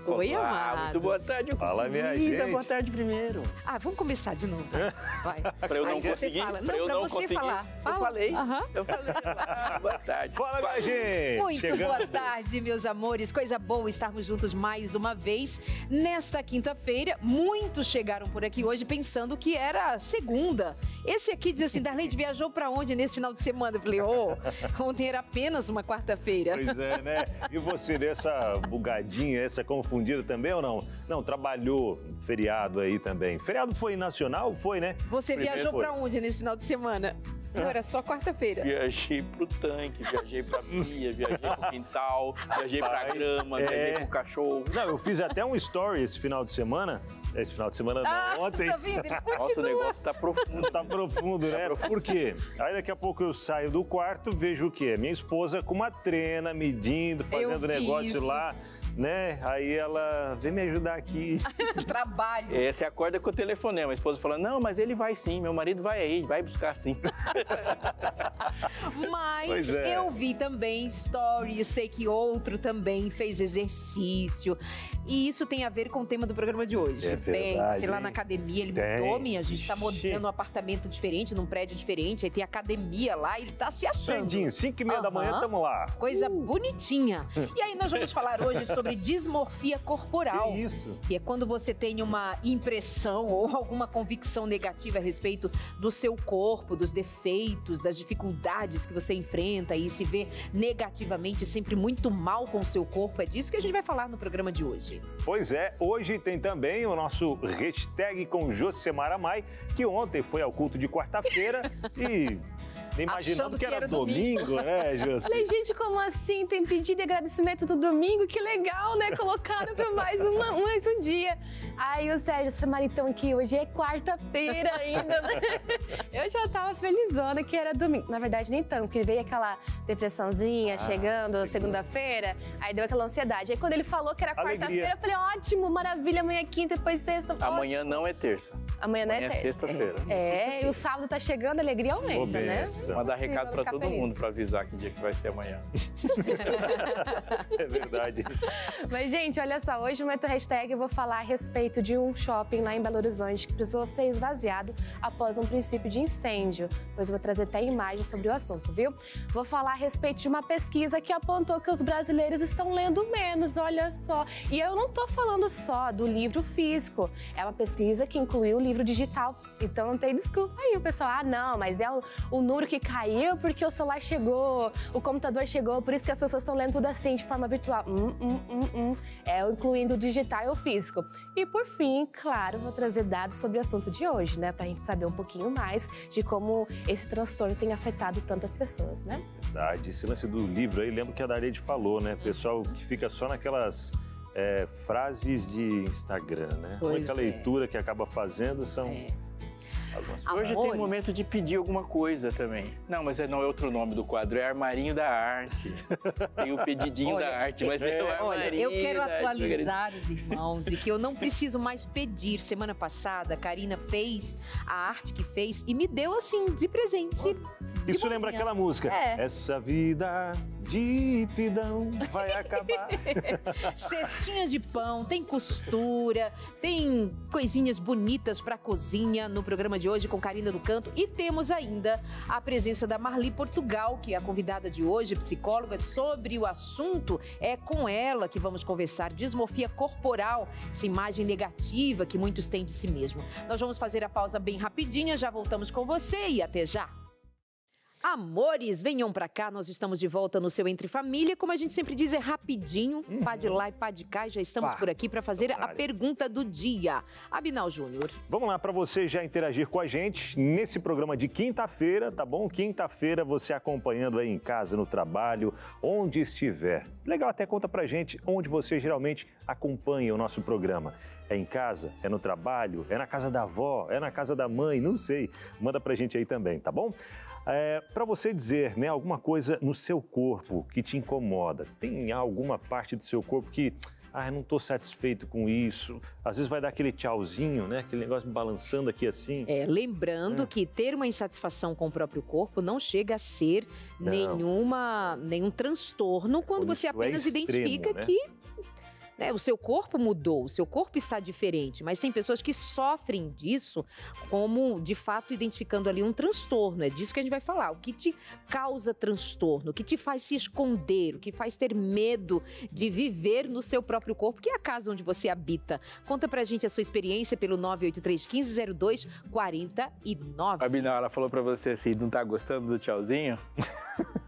Oi, amado. Muito boa tarde, Fala, minha gente. Boa tarde primeiro. Ah, vamos começar de novo. Vai. Pra eu não conseguir? Fala. Pra eu pra não você conseguir. falar. Fala. Eu falei. Aham. Eu falei. Boa tarde. Fala, minha gente. Muito Chegamos. boa tarde, meus amores. Coisa boa estarmos juntos mais uma vez nesta quinta-feira. Muitos chegaram por aqui hoje pensando que era segunda. Esse aqui diz assim, Darleide viajou pra onde nesse final de semana? Eu falei, ontem era apenas uma quarta-feira. Pois é, né? E você dessa bugadinha, essa confundida também ou não? Não, trabalhou feriado aí também. Feriado foi nacional? Foi, né? Você Primeiro viajou foi. pra onde nesse final de semana? Não, era só quarta-feira. Viajei pro tanque, viajei pra pia, viajei pro quintal, viajei pra grama, viajei pro cachorro. Não, eu fiz até um story esse final de semana. Esse final de semana não, ontem. Tá vendo? Ele continua. Nossa, o negócio tá profundo. Tá profundo, né? Por quê? Aí daqui a pouco eu saio do quarto, vejo o quê? Minha esposa com uma trena, medindo, fazendo negócio isso. lá, né? Aí ela vem me ajudar aqui. Trabalho. Você acorda com o telefonema, a esposa falando, não, mas ele vai sim, meu marido vai aí, vai buscar sim. Mas Pois é. eu vi também story, eu sei que outro também fez exercício. E isso tem a ver com o tema do programa de hoje. É Tem, verdade, sei lá, hein? na academia, ele Tem. mudou, minha gente tá Ixi. montando um apartamento diferente, num prédio diferente, aí tem academia lá, ele tá se achando. Cedinho, 5h30 da manhã, tamo lá. Coisa bonitinha. E aí nós vamos falar hoje sobre dismorfia corporal. Que isso? Que é quando você tem uma impressão ou alguma convicção negativa a respeito do seu corpo, dos defeitos, das dificuldades que você enfrenta e se vê negativamente, sempre muito mal com o seu corpo. É disso que a gente vai falar no programa de hoje. Pois é, hoje tem também o nosso hashtag com Josemara Mai, que ontem foi ao culto de quarta-feira e imaginando Achando que era que era domingo, né, José? Falei, gente, como assim? Tem pedido e agradecimento do domingo? Que legal, né? Colocaram para mais um dia. Aí o Sérgio, essa maritão aqui, hoje é quarta-feira ainda, né? Eu já tava felizona que era domingo. Na verdade, nem tanto, porque veio aquela depressãozinha chegando segunda-feira, aí deu aquela ansiedade. Aí quando ele falou que era quarta-feira, eu falei, ótimo, maravilha, amanhã é quinta, depois sexta, Amanhã ótimo. não é terça. Amanhã não é Amanhã é terça. sexta-feira. E o sábado tá chegando, a alegria aumenta, né? Mandar recado pra ficar todo feliz. mundo pra avisar que dia que vai ser amanhã. É verdade. Mas, gente, olha só, hoje no Momento Hashtag eu vou falar a respeito de um shopping lá em Belo Horizonte que precisou ser esvaziado após um princípio de incêndio. Depois eu vou trazer até imagens sobre o assunto, viu? Vou falar a respeito de uma pesquisa que apontou que os brasileiros estão lendo menos, olha só. E eu não tô falando só do livro físico, é uma pesquisa que incluiu o livro digital. Então não tem desculpa aí, o pessoal, não, mas é o número que caiu porque o celular chegou, o computador chegou, por isso que as pessoas estão lendo tudo assim, de forma virtual. É incluindo o digital e o físico. E por fim, claro, vou trazer dados sobre o assunto de hoje, né? Pra gente saber um pouquinho mais de como esse transtorno tem afetado tantas pessoas, né? Verdade. Esse lance do livro aí, lembro que a Darleide falou, né? Pessoal que fica só naquelas frases de Instagram, né? A Pois única leitura que acaba fazendo são... algumas coisas. Hoje tem momento de pedir alguma coisa também. Não, mas não é outro nome do quadro, é Armarinho da Arte. Tem o pedidinho da arte, mas é o Armarinho. Olha, eu quero da Arte. atualizar os irmãos e que eu não preciso mais pedir. Semana passada, a Karina fez a arte que fez e me deu assim, de presente. de Isso lembra boazinha. aquela música. Essa vida de pidão vai acabar. Cestinha de pão, tem costura, tem coisinhas bonitas pra cozinha no programa de hoje com Karina do Canto. E temos ainda a presença da Marli Portugal, que é a convidada de hoje, psicóloga, sobre o assunto. É com ela que vamos conversar. Dismorfia corporal, essa imagem negativa que muitos têm de si mesmo. Nós vamos fazer a pausa bem rapidinha, já voltamos com você e até já. Amores, venham pra cá, nós estamos de volta no seu Entre Família. Como a gente sempre diz, é rapidinho, pá de lá e pá de cá. E já estamos por aqui para fazer a pergunta do dia. Abinal Júnior. Vamos lá, para você já interagir com a gente nesse programa de quinta-feira, tá bom? Quinta-feira você acompanhando aí em casa, no trabalho, onde estiver. Legal, até conta pra gente onde você geralmente acompanha o nosso programa. É em casa? É no trabalho? É na casa da avó? É na casa da mãe? Não sei. Manda pra gente aí também, tá bom? Para você dizer, né, alguma coisa no seu corpo que te incomoda, tem alguma parte do seu corpo que, eu não estou satisfeito com isso, às vezes vai dar aquele tchauzinho, né, aquele negócio balançando aqui assim. Lembrando que ter uma insatisfação com o próprio corpo não chega a ser nenhum transtorno quando você apenas extremo, identifica né? que né? O seu corpo mudou, o seu corpo está diferente, mas tem pessoas que sofrem disso como, de fato, identificando ali um transtorno. É disso que a gente vai falar. O que te causa transtorno, o que te faz se esconder, o que faz ter medo de viver no seu próprio corpo, que é a casa onde você habita. Conta pra gente a sua experiência pelo 983-1502-49. A Binal, ela falou pra você assim, não tá gostando do tchauzinho?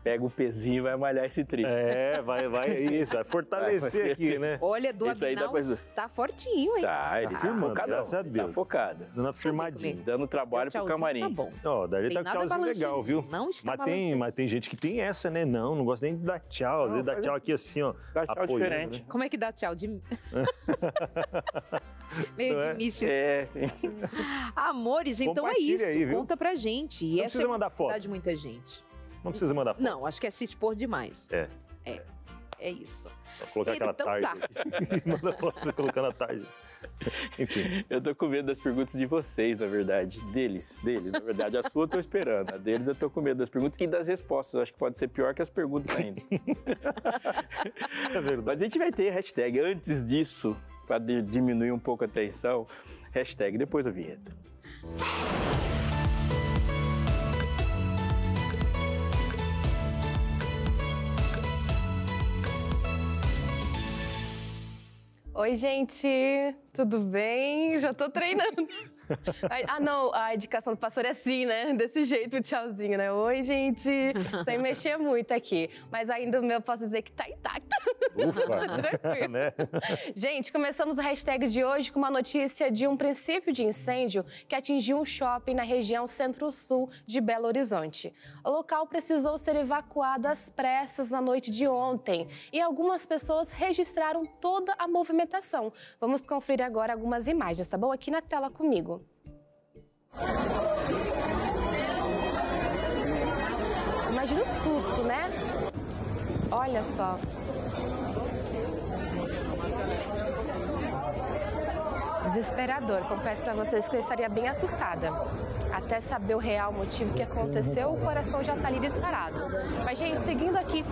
Pega o pezinho e vai malhar esse tríceps. Vai fortalecer aqui, né? Olha, do Abinal tá fortinho, hein? Tá, ele firmou, graças a Deus. Tá focado. Dando uma firmadinha. Dando trabalho pro camarim. Tá bom. Ó, daí tá com tchauzinho legal, viu? Não está mas tem gente que tem essa, né? Não gosta nem de dar tchau. Às vezes dá tchau aqui assim, ó. Dá tchau diferente. Né? Como é que dá tchau? Meio de míssil. Sim. Amores, então é isso. Aí, conta pra gente. E não essa é mandar foto de muita gente. Não precisa mandar foto. Não, acho que é se expor demais. É isso. Vou colocar aquela Então tarde. tá. Manda foto você colocando a tarde. Enfim. Eu tô com medo das perguntas de vocês, na verdade. Deles, na verdade. A sua eu tô esperando. A deles eu tô com medo das perguntas e das respostas. Eu acho que pode ser pior que as perguntas ainda. É verdade. Mas a gente vai ter hashtag. Antes disso, para diminuir um pouco a tensão, hashtag depois da vinheta. Oi, gente, tudo bem? Já tô treinando. Não, a indicação do pastor é assim, né? Desse jeito, o tchauzinho, né? Oi, gente, sem mexer muito aqui. Mas ainda o meu posso dizer que tá intacto. Ufa, tranquilo. Né? Gente, começamos a hashtag de hoje com uma notícia de um princípio de incêndio que atingiu um shopping na região centro-sul de Belo Horizonte. O local precisou ser evacuado às pressas na noite de ontem e algumas pessoas registraram toda a movimentação. Vamos conferir agora algumas imagens, tá bom? Aqui na tela comigo. Imagina o susto, né? Olha só. Desesperador. Confesso pra vocês que eu estaria bem assustada. Até saber o real motivo que aconteceu, o coração já tá ali disparado. Mas, gente, seguindo aqui,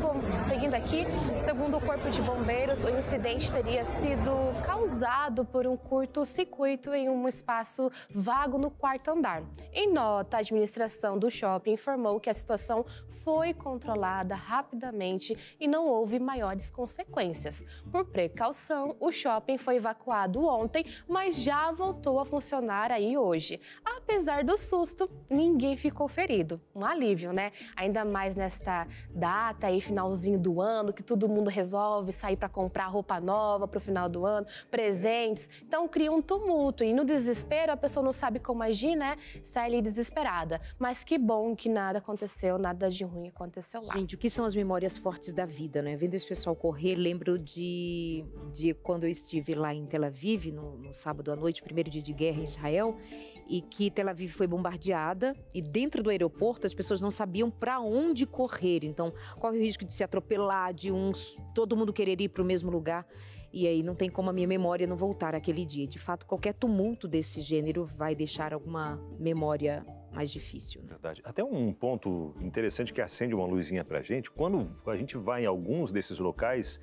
segundo o Corpo de Bombeiros, o incidente teria sido causado por um curto-circuito em um espaço vago no quarto andar. Em nota, a administração do shopping informou que a situação foi controlada rapidamente e não houve maiores consequências. Por precaução, o shopping foi evacuado ontem, mas já voltou a funcionar aí hoje. Apesar do susto, ninguém ficou ferido. Um alívio, né? Ainda mais nesta data aí, finalzinho do ano, que todo mundo resolve sair para comprar roupa nova para o final do ano, presentes. Então cria um tumulto e no desespero a pessoa não sabe como agir, né? Sai ali desesperada. Mas que bom que nada aconteceu, nada de ruim aconteceu lá. Gente, o que são as memórias fortes da vida, né? Vendo esse pessoal correr, lembro de quando eu estive lá em Tel Aviv, no sábado à noite, primeiro dia de guerra em Israel, e que Tel Aviv foi bombardeada e dentro do aeroporto as pessoas não sabiam para onde correr. Então, corre o risco de se atropelar, todo mundo querer ir para o mesmo lugar. E aí não tem como a minha memória não voltar àquele dia. De fato, qualquer tumulto desse gênero vai deixar alguma memória mais difícil. Né? Verdade. Até um ponto interessante que acende uma luzinha pra gente, quando a gente vai em alguns desses locais,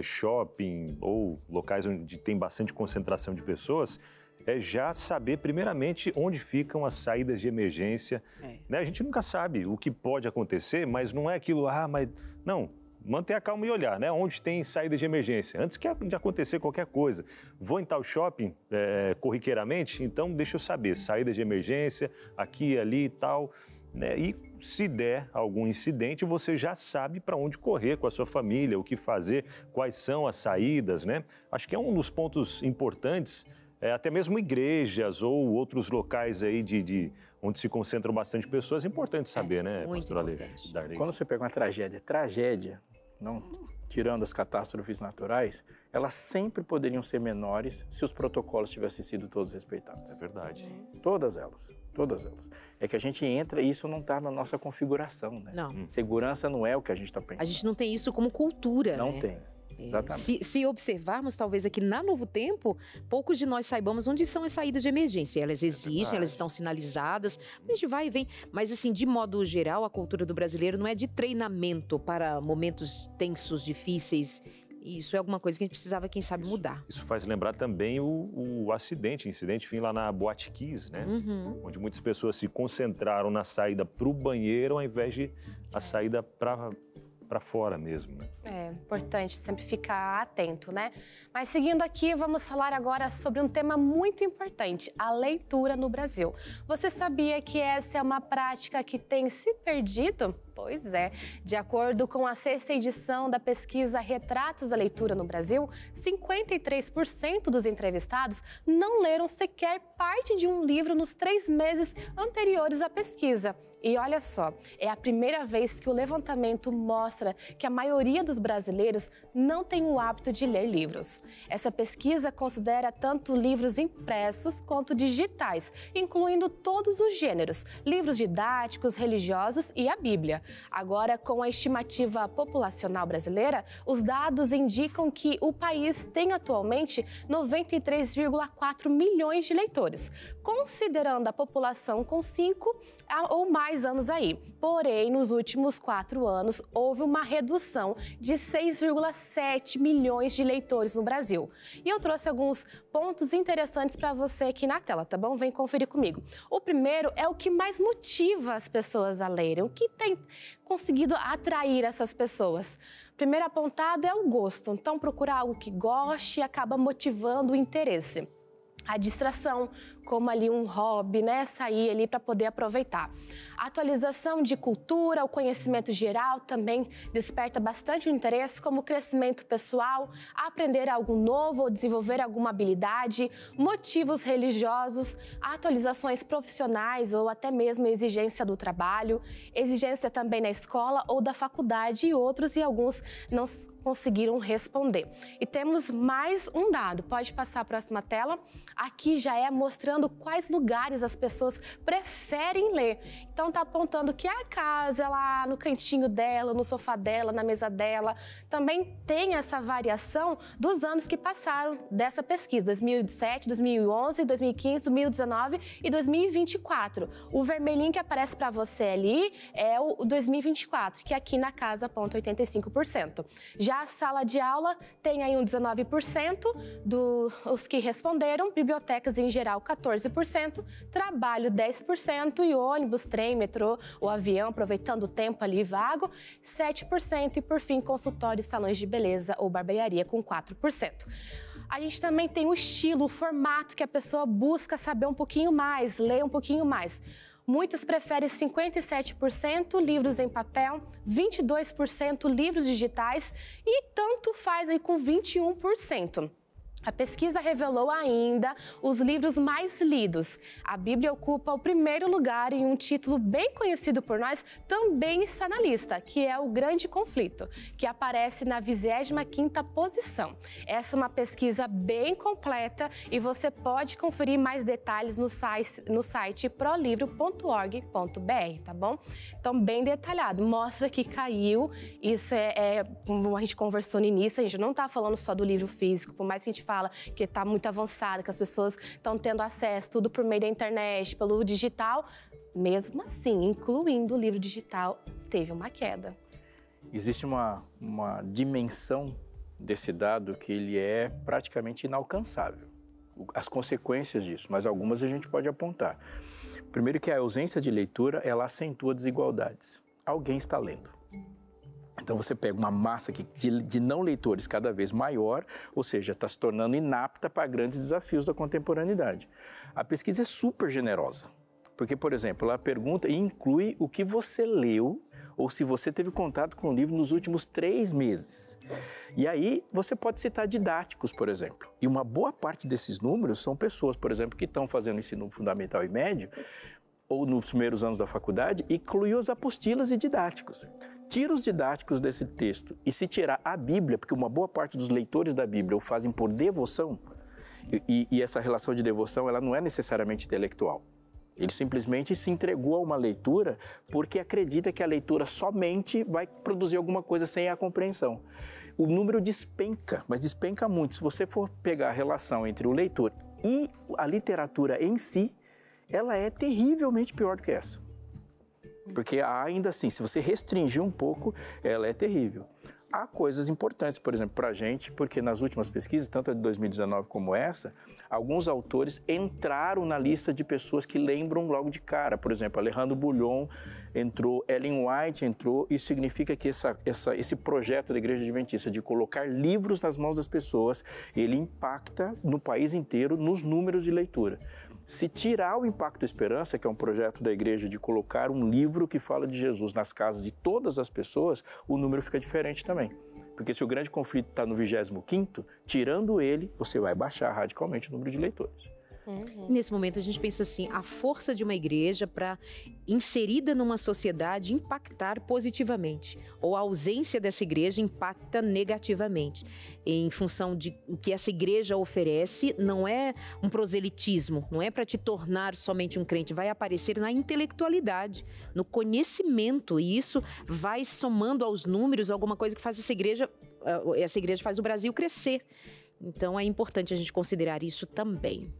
shopping ou locais onde tem bastante concentração de pessoas, é já saber primeiramente onde ficam as saídas de emergência. Né? A gente nunca sabe o que pode acontecer, mas não é aquilo, mas não. Manter a calma e olhar, né? Onde tem saída de emergência. Antes de acontecer qualquer coisa. Vou em tal shopping corriqueiramente, então deixa eu saber. Saída de emergência, aqui, ali e tal. Né? E se der algum incidente, você já sabe para onde correr com a sua família, o que fazer, quais são as saídas, né? Acho que é um dos pontos importantes, até mesmo igrejas ou outros locais aí onde se concentram bastante pessoas, é importante saber, né, pastor Darley? Quando você pega uma tragédia, não tirando as catástrofes naturais, elas sempre poderiam ser menores se os protocolos tivessem sido todos respeitados. É verdade. Todas elas. É que a gente entra e isso não está na nossa configuração, né? Não. Segurança não é o que a gente está pensando. A gente não tem isso como cultura, Não né? tem. Exatamente. Se observarmos, talvez aqui na Novo Tempo, poucos de nós saibamos onde são as saídas de emergência. Elas existem, elas estão sinalizadas, a gente vai e vem. Mas, assim, de modo geral, a cultura do brasileiro não é de treinamento para momentos tensos, difíceis E isso é alguma coisa que a gente precisava, quem sabe, mudar. Isso faz lembrar também o incidente, lá na Boate Kiss, né? Onde muitas pessoas se concentraram na saída para o banheiro ao invés de a saída para fora mesmo, né? É importante sempre ficar atento, né? Mas seguindo aqui, vamos falar agora sobre um tema muito importante, a leitura no Brasil. Você sabia que essa é uma prática que tem se perdido? Pois é. De acordo com a 6ª edição da pesquisa Retratos da Leitura no Brasil, 53% dos entrevistados não leram sequer parte de um livro nos 3 meses anteriores à pesquisa. E olha só, é a primeira vez que o levantamento mostra que a maioria dos brasileiros não tem o hábito de ler livros. Essa pesquisa considera tanto livros impressos quanto digitais, incluindo todos os gêneros, livros didáticos, religiosos e a Bíblia. Agora, com a estimativa populacional brasileira, os dados indicam que o país tem atualmente 93,4 milhões de leitores, considerando a população com 5 ou mais anos aí. Porém, nos últimos 4 anos, houve uma redução de 6,7 milhões de leitores no Brasil. E eu trouxe alguns pontos interessantes para você aqui na tela, tá bom? Vem conferir comigo. O primeiro é o que mais motiva as pessoas a lerem, o que tem conseguido atrair essas pessoas. Primeiro apontado é o gosto, então procurar algo que goste acaba motivando o interesse. A distração, como ali um hobby, né? Sair ali para poder aproveitar. A atualização de cultura, o conhecimento geral também desperta bastante o interesse, como o crescimento pessoal, aprender algo novo ou desenvolver alguma habilidade, motivos religiosos, atualizações profissionais ou até mesmo exigência do trabalho, exigência também na escola ou da faculdade e outros, e alguns não conseguiram responder. E temos mais um dado, pode passar a próxima tela. Aqui já é mostrando quais lugares as pessoas preferem ler. Então tá apontando que a casa lá no cantinho dela, no sofá dela, na mesa dela, também tem essa variação dos anos que passaram dessa pesquisa, 2007, 2011, 2015, 2019 e 2024. O vermelhinho que aparece para você ali é o 2024, que aqui na casa aponta 85%. Já a sala de aula tem aí um 19% dos que responderam, bibliotecas em geral 14%, trabalho 10% e ônibus, trem, metrô ou avião, aproveitando o tempo ali vago, 7% e por fim consultórios, salões de beleza ou barbearia com 4%. A gente também tem o estilo, o formato que a pessoa busca saber um pouquinho mais, ler um pouquinho mais. Muitos preferem 57% livros em papel, 22% livros digitais e tanto faz aí com 21%. A pesquisa revelou ainda os livros mais lidos. A Bíblia ocupa o primeiro lugar e um título bem conhecido por nós também está na lista, que é O Grande Conflito, que aparece na 25ª posição. Essa é uma pesquisa bem completa e você pode conferir mais detalhes no site prolivro.org.br, tá bom? Então, bem detalhado, mostra que caiu. Isso como a gente conversou no início, a gente não está falando só do livro físico, por mais que a gente fala que está muito avançado, que as pessoas estão tendo acesso tudo por meio da internet, pelo digital, mesmo assim, incluindo o livro digital, teve uma queda. Existe uma dimensão desse dado que ele é praticamente inalcançável. As consequências disso, mas algumas a gente pode apontar. Primeiro que a ausência de leitura, ela acentua desigualdades. Alguém está lendo. Então você pega uma massa de não leitores cada vez maior, ou seja, está se tornando inapta para grandes desafios da contemporaneidade. A pesquisa é super generosa, porque, por exemplo, ela pergunta e inclui o que você leu ou se você teve contato com o livro nos últimos 3 meses. E aí você pode citar didáticos, por exemplo. E uma boa parte desses números são pessoas, por exemplo, que estão fazendo ensino fundamental e médio, ou nos primeiros anos da faculdade, e incluiu as apostilas e didáticos. Tira os didáticos desse texto e se tirar a Bíblia, porque uma boa parte dos leitores da Bíblia o fazem por devoção, e essa relação de devoção ela não é necessariamente intelectual. Ele simplesmente se entregou a uma leitura porque acredita que a leitura somente vai produzir alguma coisa sem a compreensão. O número despenca, mas despenca muito. Se você for pegar a relação entre o leitor e a literatura em si, ela é terrivelmente pior do que essa. Porque ainda assim, se você restringir um pouco, ela é terrível. Há coisas importantes, por exemplo, para a gente, porque nas últimas pesquisas, tanto a de 2019 como essa, alguns autores entraram na lista de pessoas que lembram logo de cara. Por exemplo, Alejandro Bulhon entrou, Ellen White entrou. Isso significa que esse projeto da Igreja Adventista de colocar livros nas mãos das pessoas, ele impacta no país inteiro nos números de leitura. Se tirar o Impacto Esperança, que é um projeto da igreja de colocar um livro que fala de Jesus nas casas de todas as pessoas, o número fica diferente também. Porque se o grande conflito está no 25º, tirando ele, você vai baixar radicalmente o número de leitores. Nesse momento a gente pensa assim, a força de uma igreja para, inserida numa sociedade, impactar positivamente, ou a ausência dessa igreja impacta negativamente. Em função de o que essa igreja oferece, não é um proselitismo, não é para te tornar somente um crente, vai aparecer na intelectualidade, no conhecimento, e isso vai somando aos números alguma coisa que faz essa igreja faz o Brasil crescer. Então é importante a gente considerar isso também.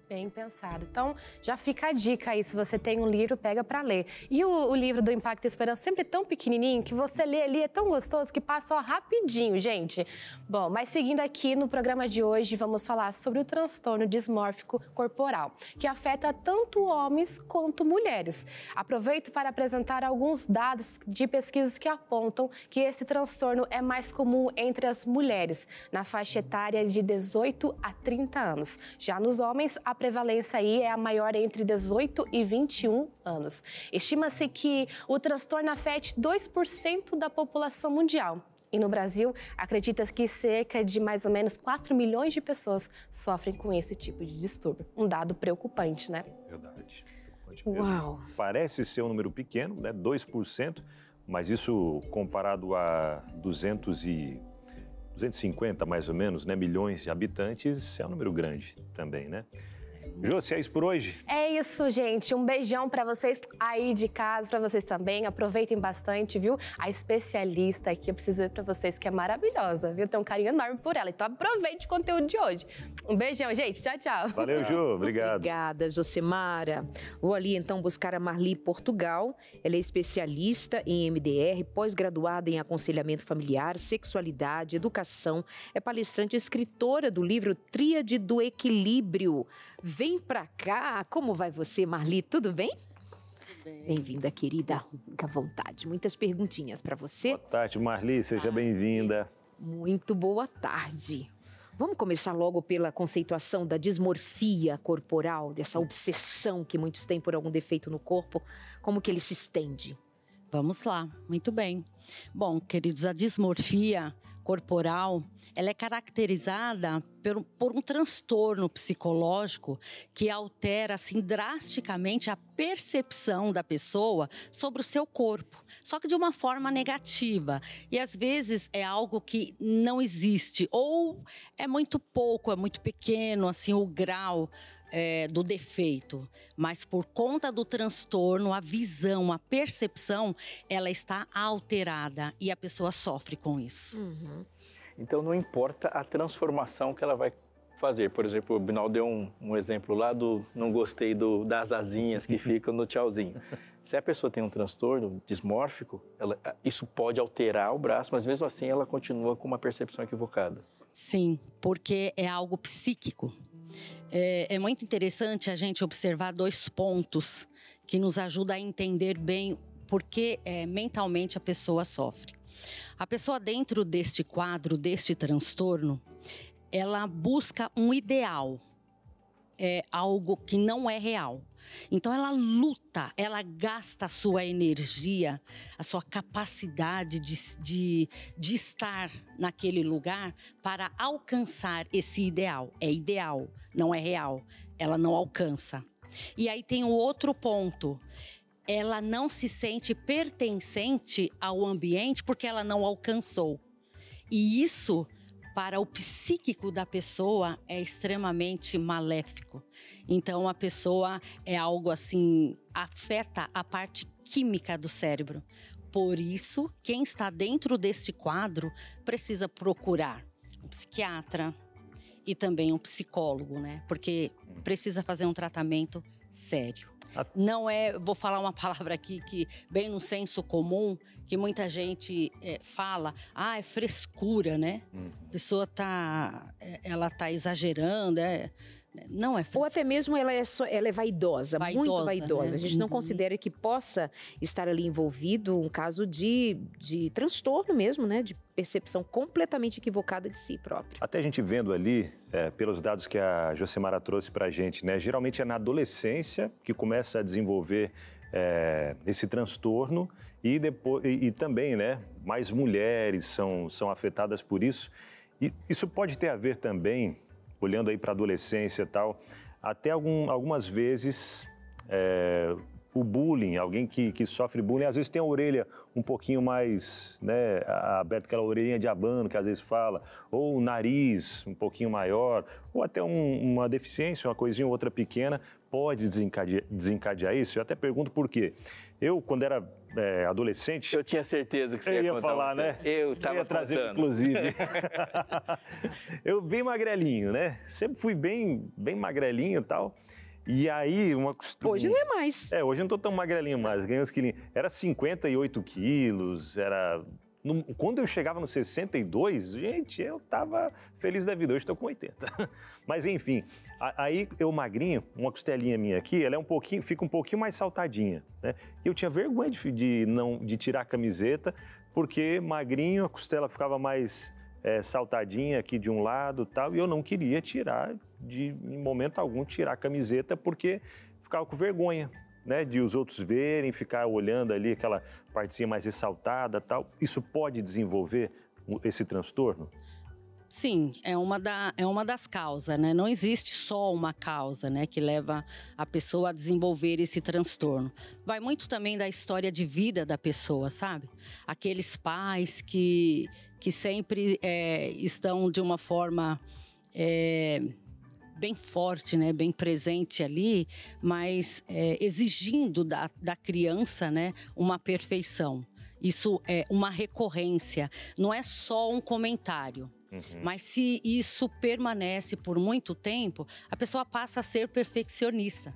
Bem pensado. Então, já fica a dica aí, se você tem um livro, pega para ler. E o livro do Impacto Esperança sempre é tão pequenininho que você lê ali, é tão gostoso que passa ó, rapidinho, gente. Bom, mas seguindo aqui no programa de hoje, vamos falar sobre o transtorno dismórfico corporal, que afeta tanto homens quanto mulheres. Aproveito para apresentar alguns dados de pesquisas que apontam que esse transtorno é mais comum entre as mulheres, na faixa etária de 18 a 30 anos. Já nos homens, a prevalência aí é a maior entre 18 e 21 anos. Estima-se que o transtorno afete 2% da população mundial. E no Brasil, acredita-se que cerca de mais ou menos 4 milhões de pessoas sofrem com esse tipo de distúrbio. Um dado preocupante, né? Verdade. Preocupante mesmo. Uau! Parece ser um número pequeno, né? 2%, mas isso comparado a 250 mais ou menos, né? Milhões de habitantes, é um número grande também, né? Josi, é isso por hoje? É isso, gente. Um beijão pra vocês aí de casa, pra vocês também. Aproveitem bastante, viu? A especialista aqui, eu preciso dizer pra vocês que é maravilhosa, viu? Tem um carinho enorme por ela. Então aproveite o conteúdo de hoje. Um beijão, gente. Tchau, tchau. Valeu, Ju. Obrigado. Obrigada, Josemara. Vou ali, então, buscar a Marli Portugal. Ela é especialista em MDR, pós-graduada em aconselhamento familiar, sexualidade, educação. É palestrante e escritora do livro Tríade do Equilíbrio. Vem pra cá. Como vai você, Marli? Tudo bem? Tudo bem. Bem-vinda, querida. Fica à vontade. Muitas perguntinhas para você. Boa tarde, Marli. Seja bem-vinda. Muito boa tarde. Vamos começar logo pela conceituação da dismorfia corporal, dessa obsessão que muitos têm por algum defeito no corpo. Como que ele se estende? Vamos lá, muito bem. Bom, queridos, a dismorfia corporal, ela é caracterizada por um transtorno psicológico que altera, assim, drasticamente a percepção da pessoa sobre o seu corpo, só que de uma forma negativa. E às vezes é algo que não existe, ou é muito pouco, é muito pequeno, assim, o grau do defeito, mas por conta do transtorno, a visão, a percepção, ela está alterada e a pessoa sofre com isso. Então não importa a transformação que ela vai fazer. Por exemplo, o Binal deu um exemplo lá do não gostei das asinhas que ficam no tchauzinho. Se a pessoa tem um transtorno dismórfico, isso pode alterar o braço, mas mesmo assim ela continua com uma percepção equivocada. Sim, porque é algo psíquico. É muito interessante a gente observar 2 pontos que nos ajudam a entender bem por que mentalmente a pessoa sofre. A pessoa, dentro deste quadro, deste transtorno, ela busca um ideal, algo que não é real. Então ela luta, ela gasta a sua energia, a sua capacidade de estar naquele lugar para alcançar esse ideal. É ideal, não é real, ela não alcança. E aí tem o outro ponto, ela não se sente pertencente ao ambiente porque ela não alcançou. E isso, para o psíquico da pessoa, é extremamente maléfico. Então, a pessoa é algo assim, afeta a parte química do cérebro. Por isso, quem está dentro deste quadro precisa procurar um psiquiatra e também um psicólogo, né? Porque precisa fazer um tratamento sério. Não é, vou falar uma palavra aqui que bem no senso comum, que muita gente fala, é frescura, né? A pessoa ela tá exagerando, não é frescura. Ou até mesmo ela é vaidosa, muito vaidosa. Né? A gente não considera que possa estar ali envolvido um caso de transtorno mesmo, né? De percepção completamente equivocada de si próprio. Até a gente vendo ali, pelos dados que a Josemara trouxe para a gente, né? Geralmente é na adolescência que começa a desenvolver esse transtorno e também, né? Mais mulheres são afetadas por isso. E isso pode ter a ver também, olhando aí para a adolescência e tal, até algumas vezes o bullying, alguém que sofre bullying, às vezes tem a orelha um pouquinho mais, né, aberta, aquela orelhinha de abano que às vezes fala, ou o nariz um pouquinho maior, ou até uma deficiência, uma coisinha ou outra pequena, pode desencadear isso. Eu até pergunto por quê. Eu, quando era adolescente... Eu tinha certeza que você ia falar, você. Né? Eu estava trazer, inclusive. Eu bem magrelinho, né? Sempre fui bem magrelinho e tal. E aí... Hoje não é mais. Hoje eu não estou tão magrelinho mais, ganhei uns quilinhos. Era 58 quilos, era... Quando eu chegava nos 62, gente, eu estava feliz da vida. Hoje estou com 80. Mas, enfim, aí eu magrinho, uma costelinha minha aqui, ela fica um pouquinho mais saltadinha, né? E eu tinha vergonha de tirar a camiseta, porque magrinho, a costela ficava mais saltadinha aqui de um lado e tal, e eu não queria tirar, em momento algum, tirar a camiseta, porque ficava com vergonha, né, de os outros verem, ficar olhando ali aquela partezinha mais ressaltada e tal. Isso pode desenvolver esse transtorno? Sim, é uma das causas, né? Não existe só uma causa, né, que leva a pessoa a desenvolver esse transtorno. Vai muito também da história de vida da pessoa, sabe? Aqueles pais que sempre estão de uma forma bem forte, né, bem presente ali, mas exigindo da criança, né, uma perfeição. Isso é uma recorrência, não é só um comentário. Mas se isso permanece por muito tempo, a pessoa passa a ser perfeccionista.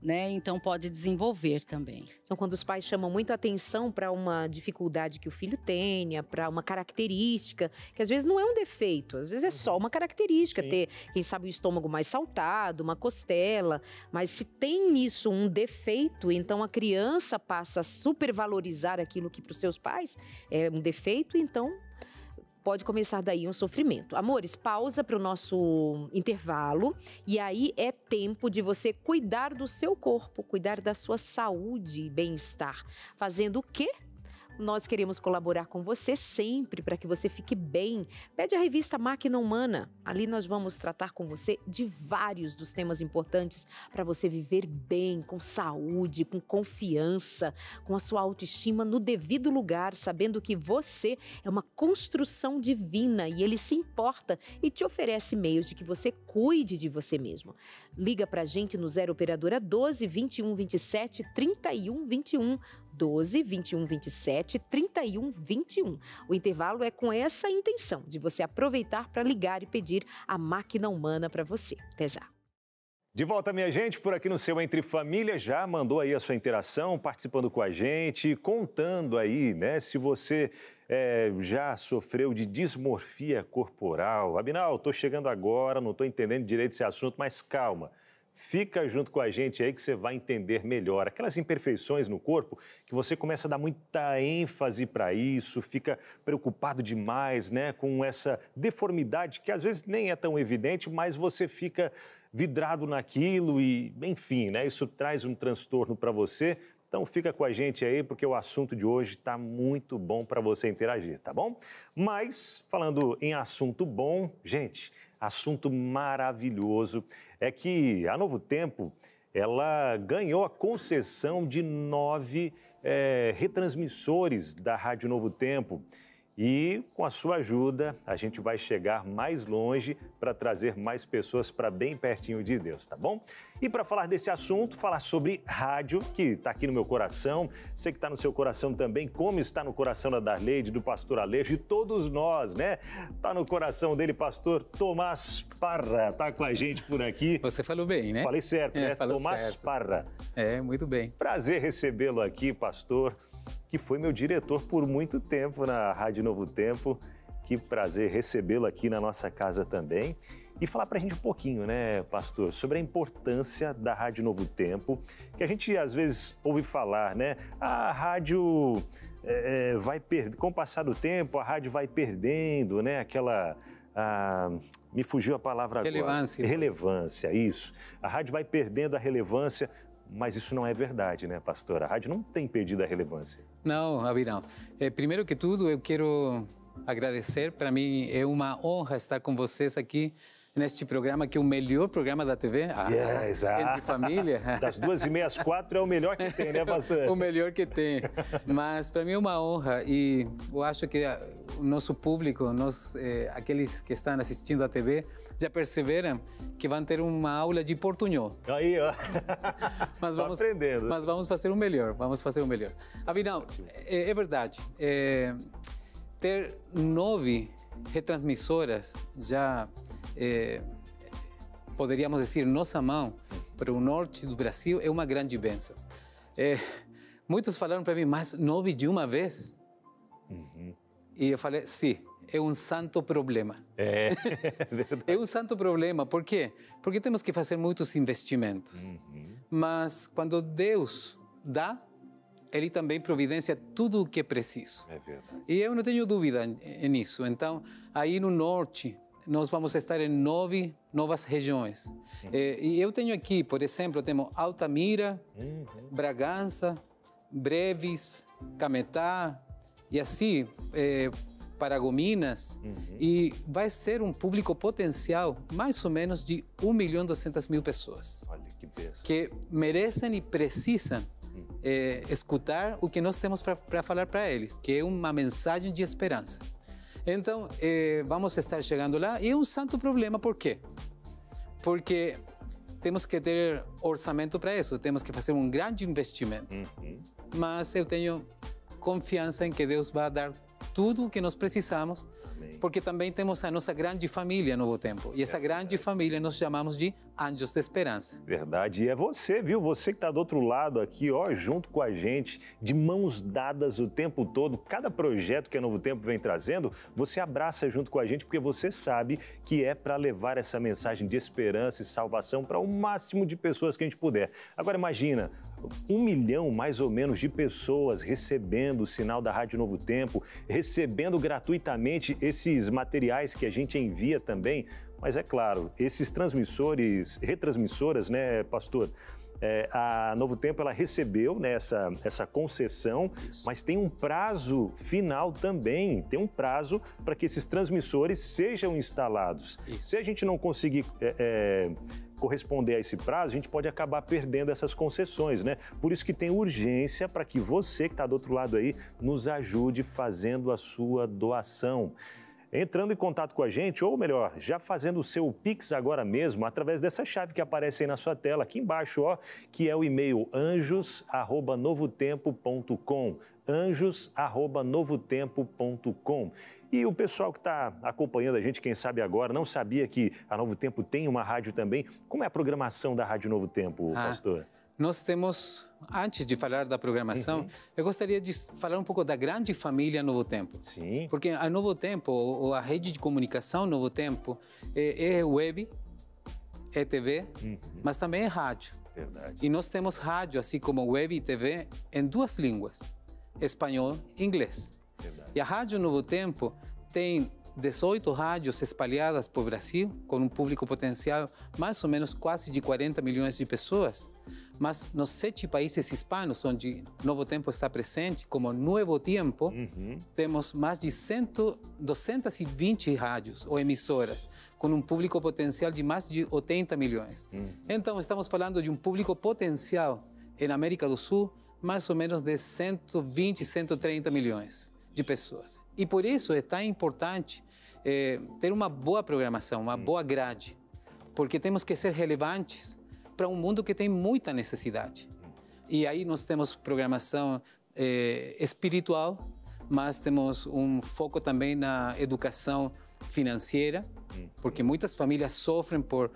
Né? Então pode desenvolver também. Então, quando os pais chamam muito atenção para uma dificuldade que o filho tenha, para uma característica, que às vezes não é um defeito, às vezes é só uma característica, ter, quem sabe, o estômago mais saltado, uma costela, mas se tem nisso um defeito, então a criança passa a supervalorizar aquilo que para os seus pais é um defeito, então pode começar daí um sofrimento. Amores, pausa para o nosso intervalo e aí é tempo de você cuidar do seu corpo, cuidar da sua saúde e bem-estar. Fazendo o quê? Nós queremos colaborar com você sempre para que você fique bem. Pede a revista Máquina Humana. Ali nós vamos tratar com você de vários dos temas importantes para você viver bem, com saúde, com confiança, com a sua autoestima no devido lugar, sabendo que você é uma construção divina e ele se importa e te oferece meios de que você cuide de você mesmo. Liga para a gente no 0 Operadora 12 21 27 31 21. 12 21 27 31 21. O intervalo é com essa intenção de você aproveitar para ligar e pedir a Máquina Humana para você. Até já. De volta, minha gente, por aqui no seu Entre Família, já mandou aí a sua interação, participando com a gente, contando aí, né, se você já sofreu de dismorfia corporal. Abinal, estou chegando agora, não estou entendendo direito esse assunto, mas calma. Fica junto com a gente aí que você vai entender melhor. Aquelas imperfeições no corpo que você começa a dar muita ênfase para isso, fica preocupado demais, né, com essa deformidade que às vezes nem é tão evidente, mas você fica vidrado naquilo e, enfim, né, isso traz um transtorno para você. Então fica com a gente aí porque o assunto de hoje está muito bom para você interagir, tá bom? Mas, falando em assunto bom, gente, assunto maravilhoso é que a Novo Tempo, ela ganhou a concessão de 9 retransmissores da Rádio Novo Tempo. E com a sua ajuda, a gente vai chegar mais longe para trazer mais pessoas para bem pertinho de Deus, tá bom? E para falar desse assunto, falar sobre rádio, que está aqui no meu coração, sei que está no seu coração também, como está no coração da Darleide, do pastor Alejo, de todos nós, né? Está no coração dele, pastor Tomás Parra, está com a gente por aqui. Você falou bem, né? Falei certo, né? Tomás certo. Parra. Muito bem. Prazer recebê-lo aqui, pastor, que foi meu diretor por muito tempo na Rádio Novo Tempo. Que prazer recebê-lo aqui na nossa casa também. E falar para a gente um pouquinho, né, pastor, sobre a importância da Rádio Novo Tempo, que a gente às vezes ouve falar, né? A rádio vai perdendo, com o passar do tempo, a rádio vai perdendo, né? Aquela... me fugiu a palavra agora. Relevância. Relevância, isso. A rádio vai perdendo a relevância, mas isso não é verdade, né, pastor? A rádio não tem perdido a relevância. Não, Abirão. Primeiro que tudo, eu quero agradecer. Para mim é uma honra estar com vocês aqui neste programa, que é o melhor programa da TV. Exato. Entre família. Das 2h30 às 4 é o melhor que tem, né, pastor? O melhor que tem. Mas para mim é uma honra e eu acho que o nosso público, aqueles que estão assistindo a TV, já perceberam que vão ter uma aula de portunhol. Aí, ó. Mas vamos aprendendo. Mas vamos fazer o melhor, vamos fazer o melhor. Afinal, é verdade. Ter 9 retransmissoras já, poderíamos dizer, nossa mão para o norte do Brasil é uma grande bênção. Muitos falaram para mim, mas 9 de uma vez? Uhum. E eu falei, sim, é um santo problema. Verdade. É um santo problema. Por quê? Porque temos que fazer muitos investimentos. Uhum. Mas quando Deus dá, Ele também providencia tudo o que é preciso. É verdade. E eu não tenho dúvida nisso. Então, aí no norte, nós vamos estar em 9 novas regiões. E eu tenho aqui, por exemplo, temos Altamira, Bragança, Breves, Cametá, e assim, Paragominas. E vai ser um público potencial mais ou menos de 1.200.000 pessoas. Olha que bênção. Que merecem e precisam escutar o que nós temos para falar para eles, que é uma mensagem de esperança. Então, vamos estar chegando lá e é um santo problema. Por quê? Porque temos que ter orçamento para isso, temos que fazer um grande investimento. Mas eu tenho confiança em que Deus vai dar tudo o que nós precisamos, porque também temos a nossa grande família Novo Tempo. E essa grande família nós chamamos de Anjos da Esperança. Verdade. E é você, viu? Você que está do outro lado aqui, ó, junto com a gente, de mãos dadas o tempo todo. Cada projeto que a Novo Tempo vem trazendo, você abraça junto com a gente, porque você sabe que é para levar essa mensagem de esperança e salvação para o máximo de pessoas que a gente puder. Agora imagina, 1 milhão mais ou menos de pessoas recebendo o sinal da Rádio Novo Tempo, recebendo gratuitamente esses materiais que a gente envia também. Mas é claro, esses retransmissoras, né, pastor? A Novo Tempo ela recebeu, né, essa concessão, mas tem um prazo final também, tem um prazo para que esses transmissores sejam instalados. Se a gente não conseguir corresponder a esse prazo, a gente pode acabar perdendo essas concessões, né? Por isso que tem urgência para que você que está do outro lado aí nos ajude fazendo a sua doação. Entrando em contato com a gente, ou melhor, já fazendo o seu Pix agora mesmo, através dessa chave que aparece aí na sua tela, aqui embaixo, ó, que é o e-mail anjos@novotempo.com, anjos@novotempo.com. E o pessoal que está acompanhando a gente, quem sabe agora, não sabia que a Novo Tempo tem uma rádio também. Como é a programação da Rádio Novo Tempo, pastor? Nós temos, antes de falar da programação, eu gostaria de falar um pouco da grande família Novo Tempo. Sim. Porque a Novo Tempo, ou a rede de comunicação Novo Tempo, é web, é TV, mas também é rádio. Verdade. E nós temos rádio, assim como web e TV, em 2 línguas, espanhol e inglês. Verdade. E a Rádio Novo Tempo tem 18 rádios espalhadas por Brasil, com um público potencial mais ou menos quase de 40 milhões de pessoas. Mas nos 7 países hispanos, onde Novo Tempo está presente, como Nuevo Tempo, temos mais de 220 rádios ou emissoras, com um público potencial de mais de 80 milhões. Então, estamos falando de um público potencial na América do Sul, mais ou menos de 120, 130 milhões de pessoas. E por isso é tão importante ter uma boa programação, uma boa grade, porque temos que ser relevantes para um mundo que tem muita necessidade. E aí nós temos programação espiritual, mas temos um foco também na educação financeira, porque muitas famílias sofrem por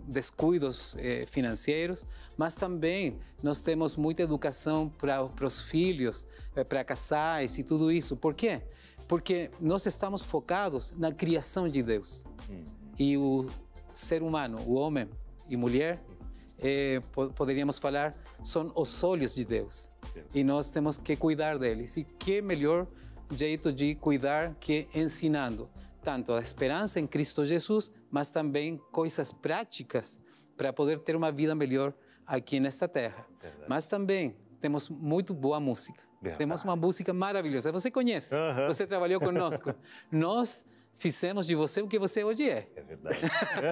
descuidos financeiros, mas também nós temos muita educação para os filhos, para casais e tudo isso. Por quê? Porque nós estamos focados na criação de Deus. E o ser humano, o homem e mulher, poderíamos falar, são os olhos de Deus. E nós temos que cuidar deles. E que melhor jeito de cuidar que ensinando tanto a esperança em Cristo Jesus, mas também coisas práticas para poder ter uma vida melhor aqui nesta terra. Verdade. Mas também temos muito boa música. Verdade. Temos uma música maravilhosa. Você conhece, você trabalhou conosco. Nós fizemos de você o que você hoje é. É verdade.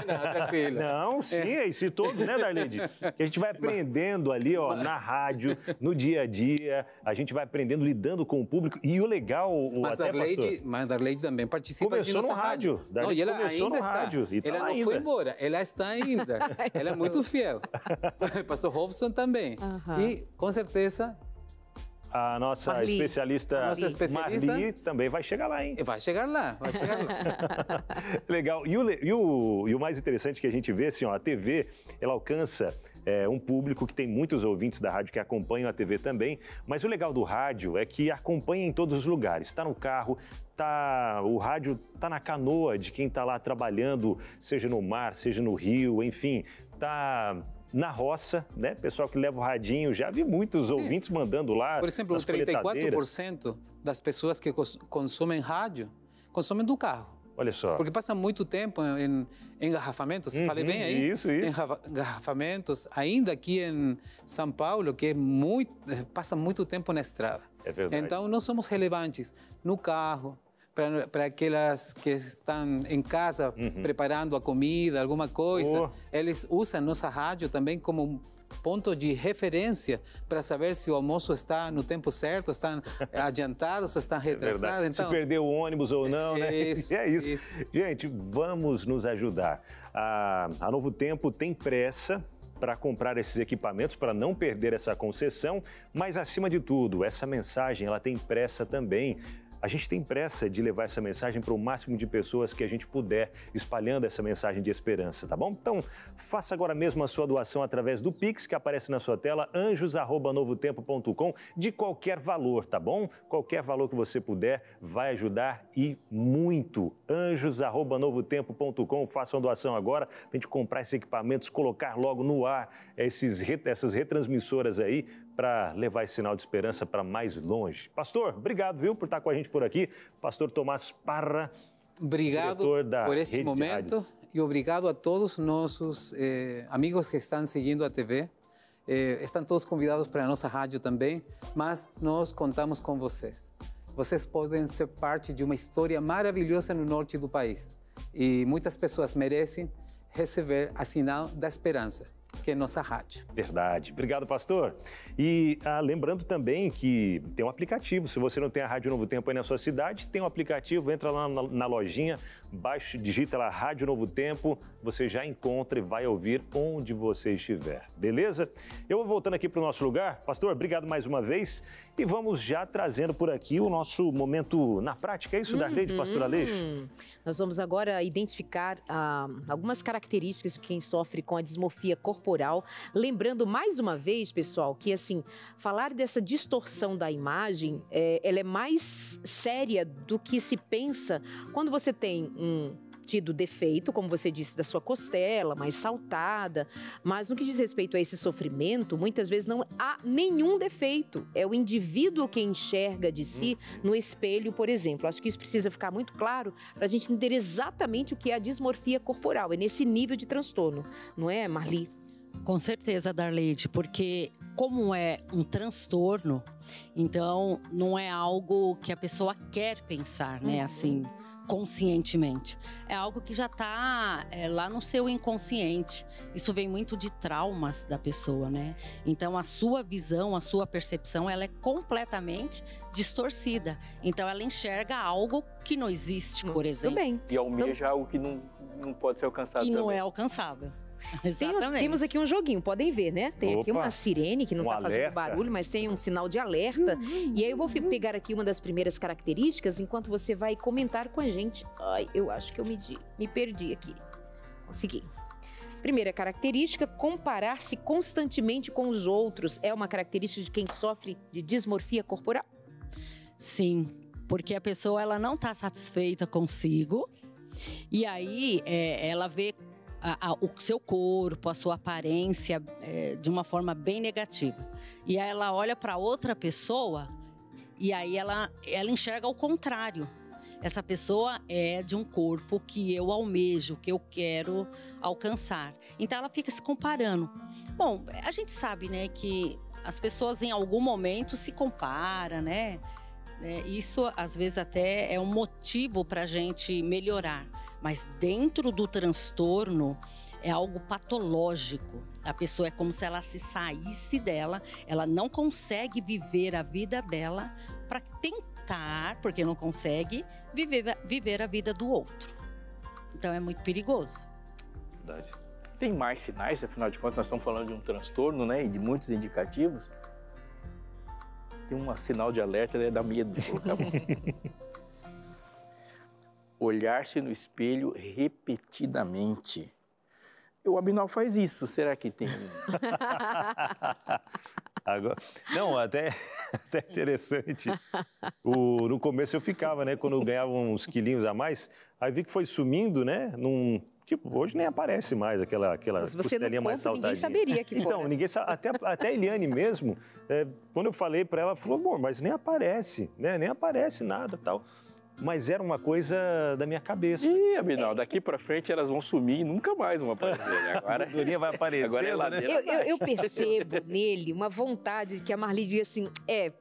Não, tranquilo. Não, sim, é isso todo, né, Darleide? Que a gente vai aprendendo ali, ó, na rádio, no dia a dia, a gente vai aprendendo, lidando com o público. E o legal, mas Darleide também participa de nossa rádio. Não, e ela ainda está. Rádio, e ela tá não ainda. Foi embora, ela está ainda. Ela é muito fiel. Pastor Robson também. E, com certeza, a nossa especialista Marli também vai chegar lá, hein? Vai chegar lá, vai chegar lá. Legal. E o mais interessante que a gente vê, assim, ó, a TV, ela alcança um público que tem muitos ouvintes da rádio que acompanham a TV também, mas o legal do rádio é que acompanha em todos os lugares. Está no carro, o rádio está na canoa de quem está lá trabalhando, seja no mar, seja no rio, enfim, está na roça, né? Pessoal que leva o radinho, já vi muitos ouvintes mandando lá. Por exemplo, 34% das pessoas que consomem rádio consomem do carro. Olha só. Porque passa muito tempo em engarrafamentos, falei bem aí? Isso. Engarrafamentos, ainda aqui em São Paulo, que passa muito tempo na estrada. É verdade. Então, nós somos relevantes no carro, para aquelas que estão em casa preparando a comida, alguma coisa. Eles usam nossa rádio também como ponto de referência para saber se o almoço está no tempo certo, está adiantado, se está retrasado. Então, se perdeu o ônibus ou não, né? Isso, é isso. Gente, vamos nos ajudar. A Novo Tempo tem pressa para comprar esses equipamentos, para não perder essa concessão, mas acima de tudo, essa mensagem ela tem pressa também. A gente tem pressa de levar essa mensagem para o máximo de pessoas que a gente puder, espalhando essa mensagem de esperança, tá bom? Então, faça agora mesmo a sua doação através do Pix, que aparece na sua tela, anjos@novotempo.com, de qualquer valor, tá bom? Qualquer valor que você puder vai ajudar e muito. anjos@novotempo.com, faça uma doação agora para a gente comprar esses equipamentos, colocar logo no ar essas retransmissoras aí, para levar esse sinal de esperança para mais longe. Pastor, obrigado, viu, por estar com a gente por aqui. Pastor Tomás Parra, obrigado por este momento e obrigado a todos nossos amigos que estão seguindo a TV. Estão todos convidados para a nossa rádio também, mas nós contamos com vocês. Vocês podem ser parte de uma história maravilhosa no norte do país. E muitas pessoas merecem receber a sinal da esperança, que é nossa rádio. Verdade. Obrigado, pastor. E lembrando também que tem um aplicativo. Se você não tem a Rádio Novo Tempo aí na sua cidade, tem um aplicativo, entra lá na lojinha, baixa, digita lá Rádio Novo Tempo, você já encontra e vai ouvir onde você estiver. Beleza? Eu vou voltando aqui para o nosso lugar. Pastor, obrigado mais uma vez. E vamos já trazendo por aqui o nosso momento na prática. É isso, Darleide, pastor Aleixo? Nós vamos agora identificar algumas características de quem sofre com a dismorfia corporal. Lembrando mais uma vez, pessoal, que assim, falar dessa distorção da imagem, ela é mais séria do que se pensa quando você tem tido defeito, como você disse, da sua costela, mais saltada, mas no que diz respeito a esse sofrimento, muitas vezes não há nenhum defeito. É o indivíduo que enxerga de si no espelho, por exemplo. Acho que isso precisa ficar muito claro para a gente entender exatamente o que é a dismorfia corporal. É nesse nível de transtorno, não é, Marli? Com certeza, Darleide, porque como é um transtorno, então não é algo que a pessoa quer pensar, né? Assim, conscientemente. É algo que já está lá no seu inconsciente. Isso vem muito de traumas da pessoa, né? Então, a sua visão, a sua percepção, ela é completamente distorcida. Então, ela enxerga algo que não existe, por exemplo. Tudo bem. E almeja algo que não pode ser alcançado Que também. não é alcançável. Exatamente. Temos aqui um joguinho, podem ver, né? Tem aqui Opa, uma sirene que não um está fazendo alerta. barulho, mas tem um sinal de alerta. E aí eu vou pegar aqui uma das primeiras características enquanto você vai comentar com a gente. Ai, eu acho que eu me perdi aqui. Consegui. Primeira característica, comparar-se constantemente com os outros é uma característica de quem sofre de dismorfia corporal? Sim, porque a pessoa ela não está satisfeita consigo e aí ela vê o seu corpo, a sua aparência de uma forma bem negativa. E aí ela olha para outra pessoa e aí ela enxerga o contrário. Essa pessoa é de um corpo que eu almejo, que eu quero alcançar. Então ela fica se comparando. Bom, a gente sabe, né, que as pessoas em algum momento se comparam, né? Isso às vezes até é um motivo para a gente melhorar. Mas dentro do transtorno é algo patológico. A pessoa é como se ela se saísse dela, ela não consegue viver a vida dela para tentar, porque não consegue, viver a vida do outro. Então é muito perigoso. Verdade. Tem mais sinais, afinal de contas nós estamos falando de um transtorno, né? E de muitos indicativos. Tem um sinal de alerta, né? Dá medo de colocar. Olhar-se no espelho repetidamente. O Abinal faz isso, será que tem? Agora, não, até interessante. No começo eu ficava, né? Quando eu ganhava uns quilinhos a mais, aí vi que foi sumindo, né? Tipo, hoje nem aparece mais aquela Se você não costelinha mais conta, ninguém saltadinha. saberia que Então, fora. ninguém sabe, até a Eliane mesmo, quando eu falei para ela, falou, amor, mas nem aparece, né? Nem aparece nada tal. Mas era uma coisa da minha cabeça. Ih, Abinal, daqui pra frente elas vão sumir e nunca mais vão aparecer, né? Agora A gordurinha vai aparecer, Agora é né? ladeira. Eu percebo nele uma vontade que a Marli diz assim,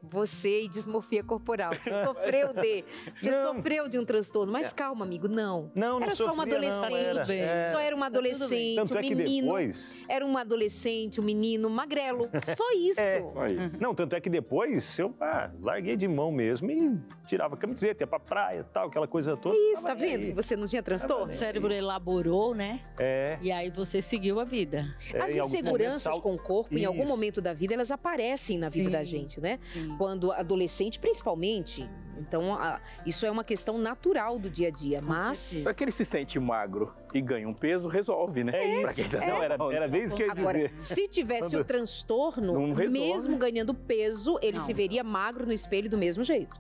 você e dismorfia corporal, você sofreu de um transtorno, mas calma, amigo, não. Não era só uma sofria, não, adolescente, era. só era uma adolescente, Tanto um é que menino, depois... era um adolescente, um menino magrelo, só isso. Olha isso. Não, tanto é que depois eu larguei de mão mesmo e tirava a camiseta, ia pra praia e tal, aquela coisa toda. Isso, tá Tava vendo? aí. Você não tinha transtorno? O cérebro elaborou, né? E aí você seguiu a vida. As em alguns inseguranças momentos, com o corpo, em algum Isso. momento da vida, elas aparecem na vida Sim. da gente, né? Sim. Quando adolescente, principalmente. Então, isso é uma questão natural do dia a dia. Mas, certeza. Só que ele se sente magro e ganha um peso, resolve, né? É Pra isso. quem tá Não, era bem isso que eu ia agora, dizer. se tivesse o transtorno, Não resolve. mesmo ganhando peso, ele Não. se veria magro no espelho do mesmo jeito.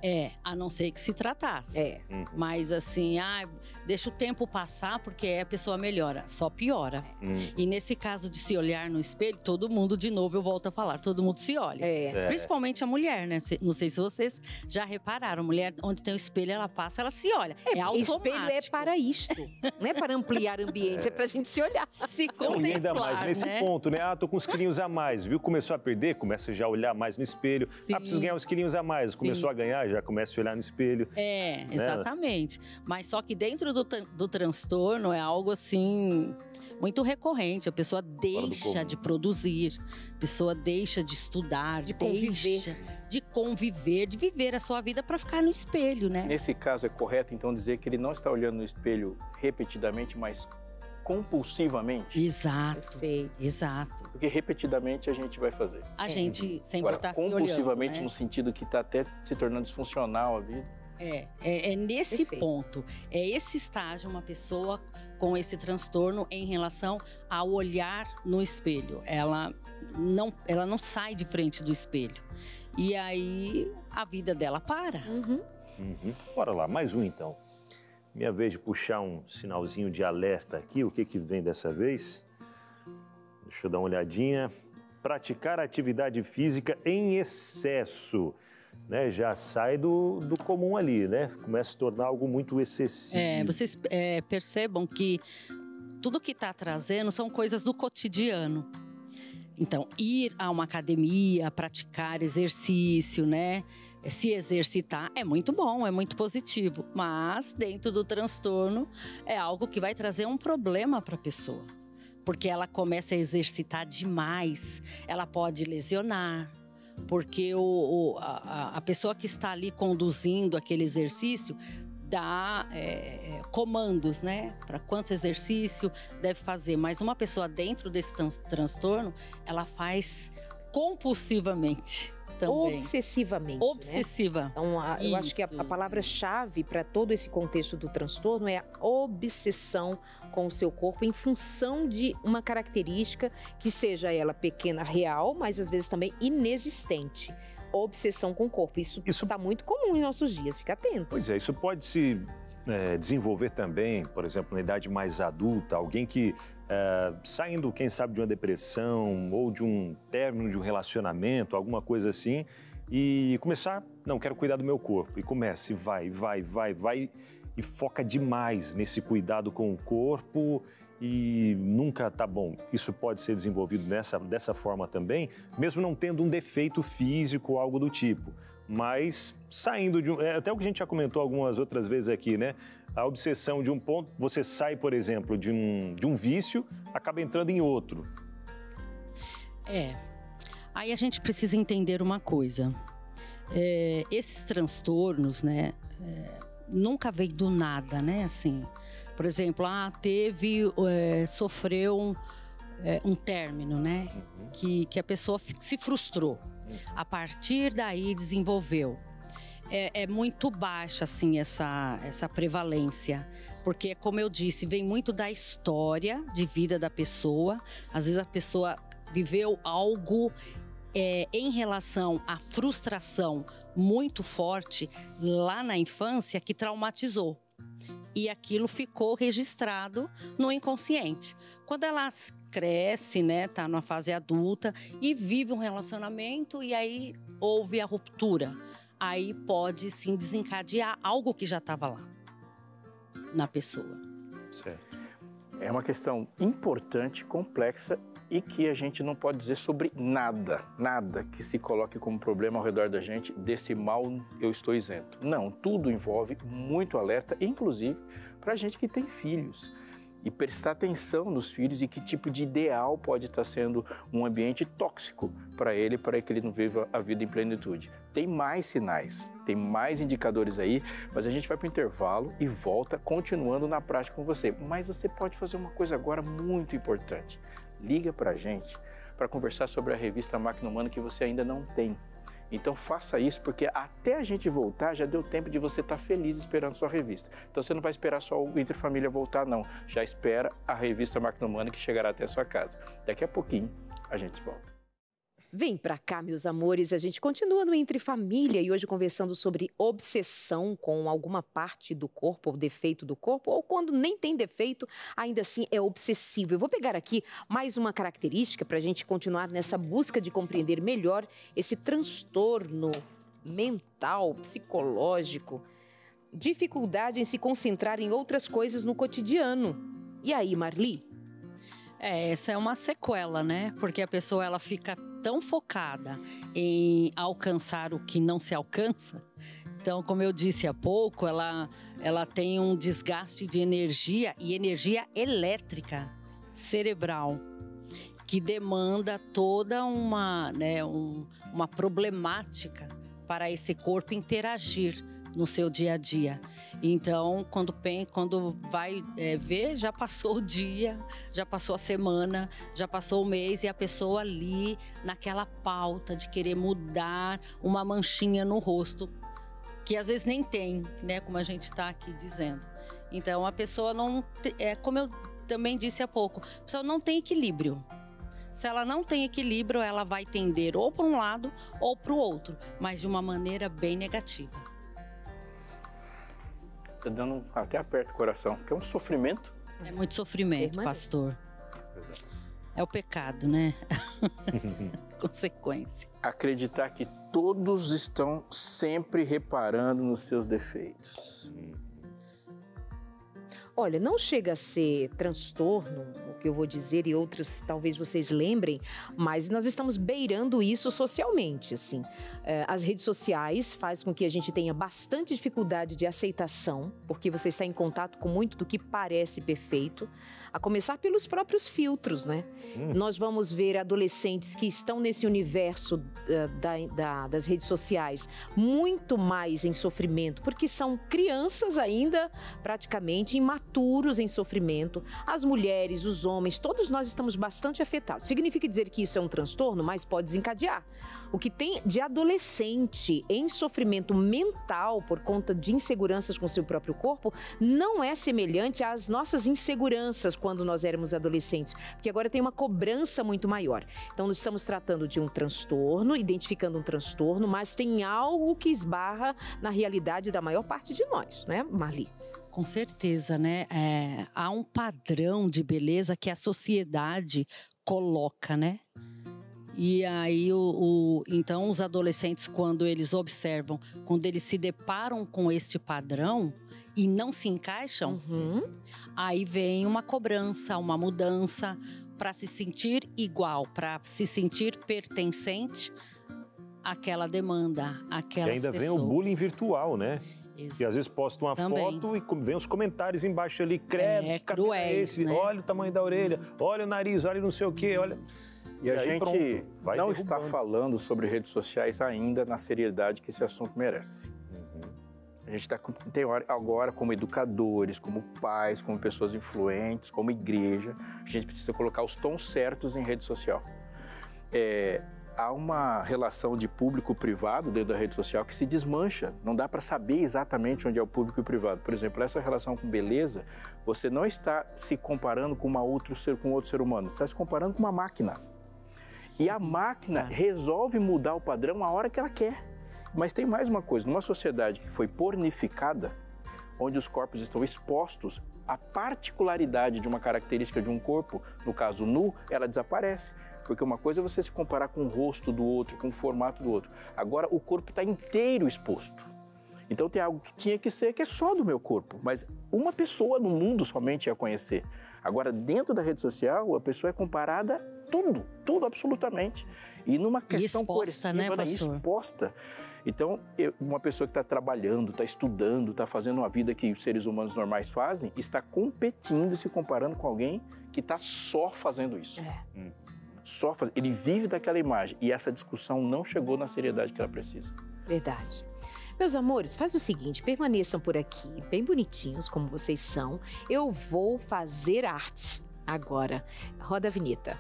A não ser que se tratasse. Mas assim, deixa o tempo passar porque a pessoa melhora, só piora. E nesse caso de se olhar no espelho, todo mundo, de novo, eu volto a falar, todo mundo se olha. Principalmente a mulher, né? Não sei se vocês já repararam, mulher onde tem o espelho, ela passa, ela se olha. É automático. Espelho é para isto, não é para ampliar ambientes, é pra gente se olhar. Se Não, contemplar, e ainda mais nesse né? ponto, né? Tô com uns quilinhos a mais, viu? Começou a perder, começa já a olhar mais no espelho. Sim. Preciso ganhar uns quilinhos a mais. Começou a ganhar, já começa a olhar no espelho. Exatamente. Mas só que dentro do transtorno é algo assim muito recorrente. A pessoa deixa de produzir, a pessoa deixa de estudar, De conviver. deixa de conviver, de viver a sua vida para ficar no espelho, né? Nesse caso, é correto, então, dizer que ele não está olhando no espelho repetidamente, mas compulsivamente? Exato. Perfeito. Exato. Porque repetidamente a gente vai fazer. A gente sempre Agora, está se olhando, compulsivamente, né? no sentido que está até se tornando disfuncional a vida. É nesse Perfeito. ponto, é esse estágio, uma pessoa com esse transtorno em relação ao olhar no espelho. Ela não sai de frente do espelho. E aí a vida dela para. Bora lá, mais um então. Minha vez de puxar um sinalzinho de alerta aqui. O que vem dessa vez? Deixa eu dar uma olhadinha. Praticar atividade física em excesso. Né, já sai do comum ali, né? Começa a se tornar algo muito excessivo. Vocês percebam que tudo que está trazendo são coisas do cotidiano. Então, ir a uma academia, praticar exercício, né? se exercitar é muito bom, é muito positivo, mas dentro do transtorno é algo que vai trazer um problema para a pessoa, porque ela começa a exercitar demais, ela pode lesionar, porque a pessoa que está ali conduzindo aquele exercício dá comandos, né, para quanto exercício deve fazer, mas uma pessoa dentro desse transtorno, ela faz compulsivamente. Também. Obsessivamente. Obsessiva. Né? Então, eu acho que a palavra-chave para todo esse contexto do transtorno é a obsessão com o seu corpo em função de uma característica que seja ela pequena, real, mas às vezes também inexistente. Obsessão com o corpo. Isso está muito comum em nossos dias, fica atento. Pois é, isso pode se desenvolver também, por exemplo, na idade mais adulta, alguém que saindo, quem sabe, de uma depressão ou de um término de um relacionamento, alguma coisa assim, e começar, não, quero cuidar do meu corpo, e começa, e vai, e foca demais nesse cuidado com o corpo e nunca tá bom. Isso pode ser desenvolvido dessa forma também, mesmo não tendo um defeito físico ou algo do tipo. Mas saindo de até o que a gente já comentou algumas outras vezes aqui, né? A obsessão de um ponto, você sai, por exemplo, de um vício, acaba entrando em outro. Aí a gente precisa entender uma coisa. Esses transtornos, né? Nunca veio do nada, né? Assim, por exemplo, sofreu um término, né? Que a pessoa se frustrou. A partir daí desenvolveu. É muito baixa, assim, essa prevalência. Porque, como eu disse, vem muito da história de vida da pessoa. Às vezes a pessoa viveu algo em relação à frustração muito forte lá na infância que traumatizou. E aquilo ficou registrado no inconsciente. Quando ela cresce, né, tá numa fase adulta e vive um relacionamento e aí houve a ruptura, aí pode sim desencadear algo que já estava lá na pessoa. Certo. É uma questão importante, complexa e que a gente não pode dizer sobre nada que se coloque como problema ao redor da gente, desse mal eu estou isento. Não, tudo envolve muito alerta, inclusive para a gente que tem filhos. E prestar atenção nos filhos e que tipo de ideal pode estar sendo um ambiente tóxico para que ele não viva a vida em plenitude. Tem mais sinais, tem mais indicadores aí, mas a gente vai para o intervalo e volta continuando na prática com você. Mas você pode fazer uma coisa agora muito importante. Liga para a gente para conversar sobre a revista Máquina Humana que você ainda não tem. Então faça isso, porque até a gente voltar já deu tempo de você estar feliz esperando sua revista. Então você não vai esperar só o Entre Família voltar, não. Já espera a revista Máquina Humana que chegará até a sua casa. Daqui a pouquinho a gente volta. Vem pra cá, meus amores, a gente continua no Entre Família e hoje conversando sobre obsessão com alguma parte do corpo, ou defeito do corpo, ou quando nem tem defeito, ainda assim é obsessivo. Eu vou pegar aqui mais uma característica para a gente continuar nessa busca de compreender melhor esse transtorno mental, psicológico, dificuldade em se concentrar em outras coisas no cotidiano. E aí, Marli? Essa é uma sequela, né? Porque a pessoa ela fica tão focada em alcançar o que não se alcança. Então, como eu disse há pouco, ela tem um desgaste de energia e energia elétrica cerebral que demanda toda uma problemática para esse corpo interagir no seu dia a dia. Então, quando vai ver, já passou o dia, já passou a semana, já passou o mês e a pessoa ali naquela pauta de querer mudar uma manchinha no rosto, que às vezes nem tem, né, como a gente está aqui dizendo. Então, a pessoa não, como eu também disse há pouco, a pessoa não tem equilíbrio. Se ela não tem equilíbrio, ela vai tender ou para um lado ou para o outro, mas de uma maneira bem negativa. Tá dando até aperto o coração, que é um sofrimento. É muito sofrimento, pastor. É o pecado, né? Consequência. Acreditar que todos estão sempre reparando nos seus defeitos. Olha, não chega a ser transtorno, que eu vou dizer e outras talvez vocês lembrem, mas nós estamos beirando isso socialmente, assim. As redes sociais fazem com que a gente tenha bastante dificuldade de aceitação, porque você está em contato com muito do que parece perfeito, a começar pelos próprios filtros, né? Nós vamos ver adolescentes que estão nesse universo das redes sociais muito mais em sofrimento, porque são crianças ainda praticamente imaturos em sofrimento. As mulheres, os homens, todos nós estamos bastante afetados. Significa dizer que isso é um transtorno, mas pode desencadear. O que tem de adolescente em sofrimento mental por conta de inseguranças com seu próprio corpo não é semelhante às nossas inseguranças quando nós éramos adolescentes, porque agora tem uma cobrança muito maior. Então, nós estamos tratando de um transtorno, identificando um transtorno, mas tem algo que esbarra na realidade da maior parte de nós, né, Marli? Com certeza, né? Há um padrão de beleza que a sociedade coloca, né? E aí, então, os adolescentes, quando eles observam, quando eles se deparam com este padrão e não se encaixam, aí vem uma cobrança, uma mudança para se sentir igual, para se sentir pertencente àquela demanda, àquelas pessoas. E ainda vem o bullying virtual, né? Exato. E às vezes posta uma foto e vem os comentários embaixo ali, credo, que cabelo é esse? Né? Olha o tamanho da orelha, olha o nariz, olha não sei o quê, olha... E a gente não está falando sobre redes sociais ainda na seriedade que esse assunto merece. A gente tem agora, como educadores, como pais, como pessoas influentes, como igreja, a gente precisa colocar os tons certos em rede social. Há uma relação de público-privado dentro da rede social que se desmancha. Não dá para saber exatamente onde é o público e o privado. Por exemplo, essa relação com beleza, você não está se comparando com outro ser humano, você está se comparando com uma máquina. E a máquina resolve mudar o padrão a hora que ela quer. Mas tem mais uma coisa, numa sociedade que foi pornificada, onde os corpos estão expostos, a particularidade de uma característica de um corpo, no caso nu, ela desaparece. Porque uma coisa é você se comparar com o rosto do outro, com o formato do outro. Agora o corpo está inteiro exposto. Então tem algo que tinha que ser, que é só do meu corpo, mas uma pessoa no mundo somente ia conhecer. Agora, dentro da rede social, a pessoa é comparada tudo absolutamente. E numa questão coerciva, né, exposta. Então, uma pessoa que está trabalhando, está estudando, está fazendo uma vida que os seres humanos normais fazem, está competindo e se comparando com alguém que está só fazendo isso. Ele vive daquela imagem. E essa discussão não chegou na seriedade que ela precisa. Verdade. Meus amores, faz o seguinte, permaneçam por aqui, bem bonitinhos como vocês são. Eu vou fazer arte agora. Roda a vinheta.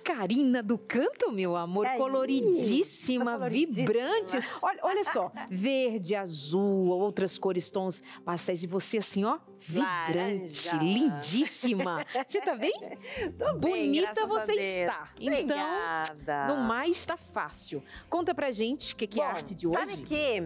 Karina do Canto, meu amor, coloridíssima, vibrante. Olha só, verde, azul, outras cores, tons pastéis. E você assim, ó, vibrante, laranja, lindíssima. Você tá bem? Tô bem, bonita você está. Obrigada. Então, no mais tá fácil. Conta pra gente o que é a arte de hoje. Sabe que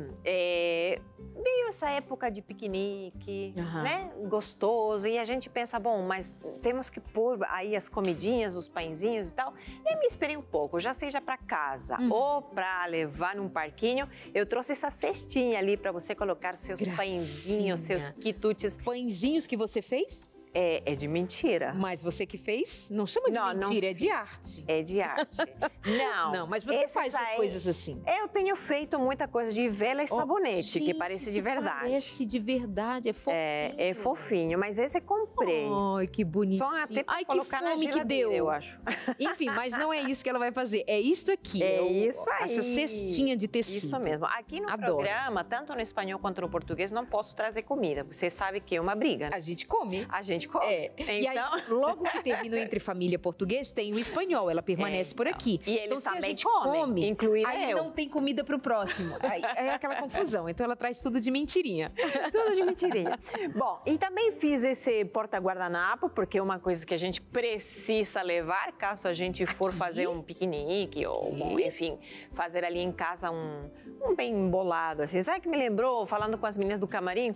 veio essa época de piquenique, né? Gostoso. E a gente pensa, bom, mas temos que pôr aí as comidinhas, os pãezinhos e tal. E eu me esperei um pouco, já seja para casa ou para levar num parquinho. Eu trouxe essa cestinha ali para você colocar seus pãezinhos, seus quitutes. Pãezinhos que você fez? É de mentira. Mas você que fez? Não chama de mentira, é de arte. É de arte. Não, mas você faz essas coisas assim. Eu tenho feito muita coisa de vela e sabonete, gente, que parece de verdade. Parece de verdade, é fofinho. É fofinho, mas esse eu comprei. Ai, que bonitinho. Só até pra Ai, colocar que fome na que deu. Eu acho. Enfim, mas não é isso que ela vai fazer. É isto aqui. É isso aí. Essa cestinha de tecido. Isso mesmo. Aqui no programa, tanto no espanhol quanto no português, não posso trazer comida. Você sabe que é uma briga. A gente come. A gente come. E aí, logo que termina Entre Família Português, tem o espanhol, ela permanece por aqui. E eles então, também se a gente come, incluindo aí eu. não tem comida pro próximo. Aí é aquela confusão. Então ela traz tudo de mentirinha. Tudo de mentirinha. Bom, e também fiz esse porta-guardanapo, porque é uma coisa que a gente precisa levar, caso a gente for fazer um piquenique ou, bom, enfim, fazer ali em casa um bem embolado, assim. Sabe que me lembrou, falando com as meninas do camarim?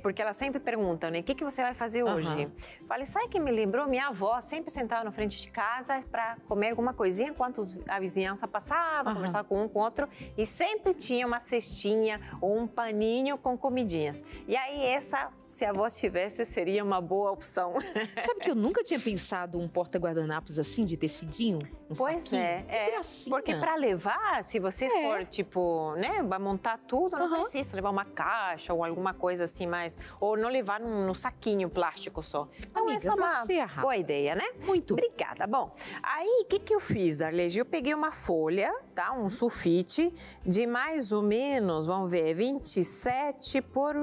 Porque elas sempre perguntam, né, o que você vai fazer hoje? hoje. Falei, sabe o que me lembrou? Minha avó sempre sentava na frente de casa para comer alguma coisinha enquanto a vizinhança passava, conversava com um com o outro, e sempre tinha uma cestinha ou um paninho com comidinhas. E aí essa, se a avó tivesse, seria uma boa opção. Sabe que eu nunca tinha pensado um porta-guardanapos assim, de tecidinho? Pois saquinho? é, porque para levar, se você for, tipo, né, vai montar tudo, não precisa levar uma caixa ou alguma coisa assim mais, ou não levar num saquinho plástico só. Então, Amiga, essa é uma boa ideia, né? Muito. Obrigada. Bom, aí o que eu fiz, Darley? Eu peguei uma folha, tá? Um sulfite de mais ou menos, vamos ver, 27 por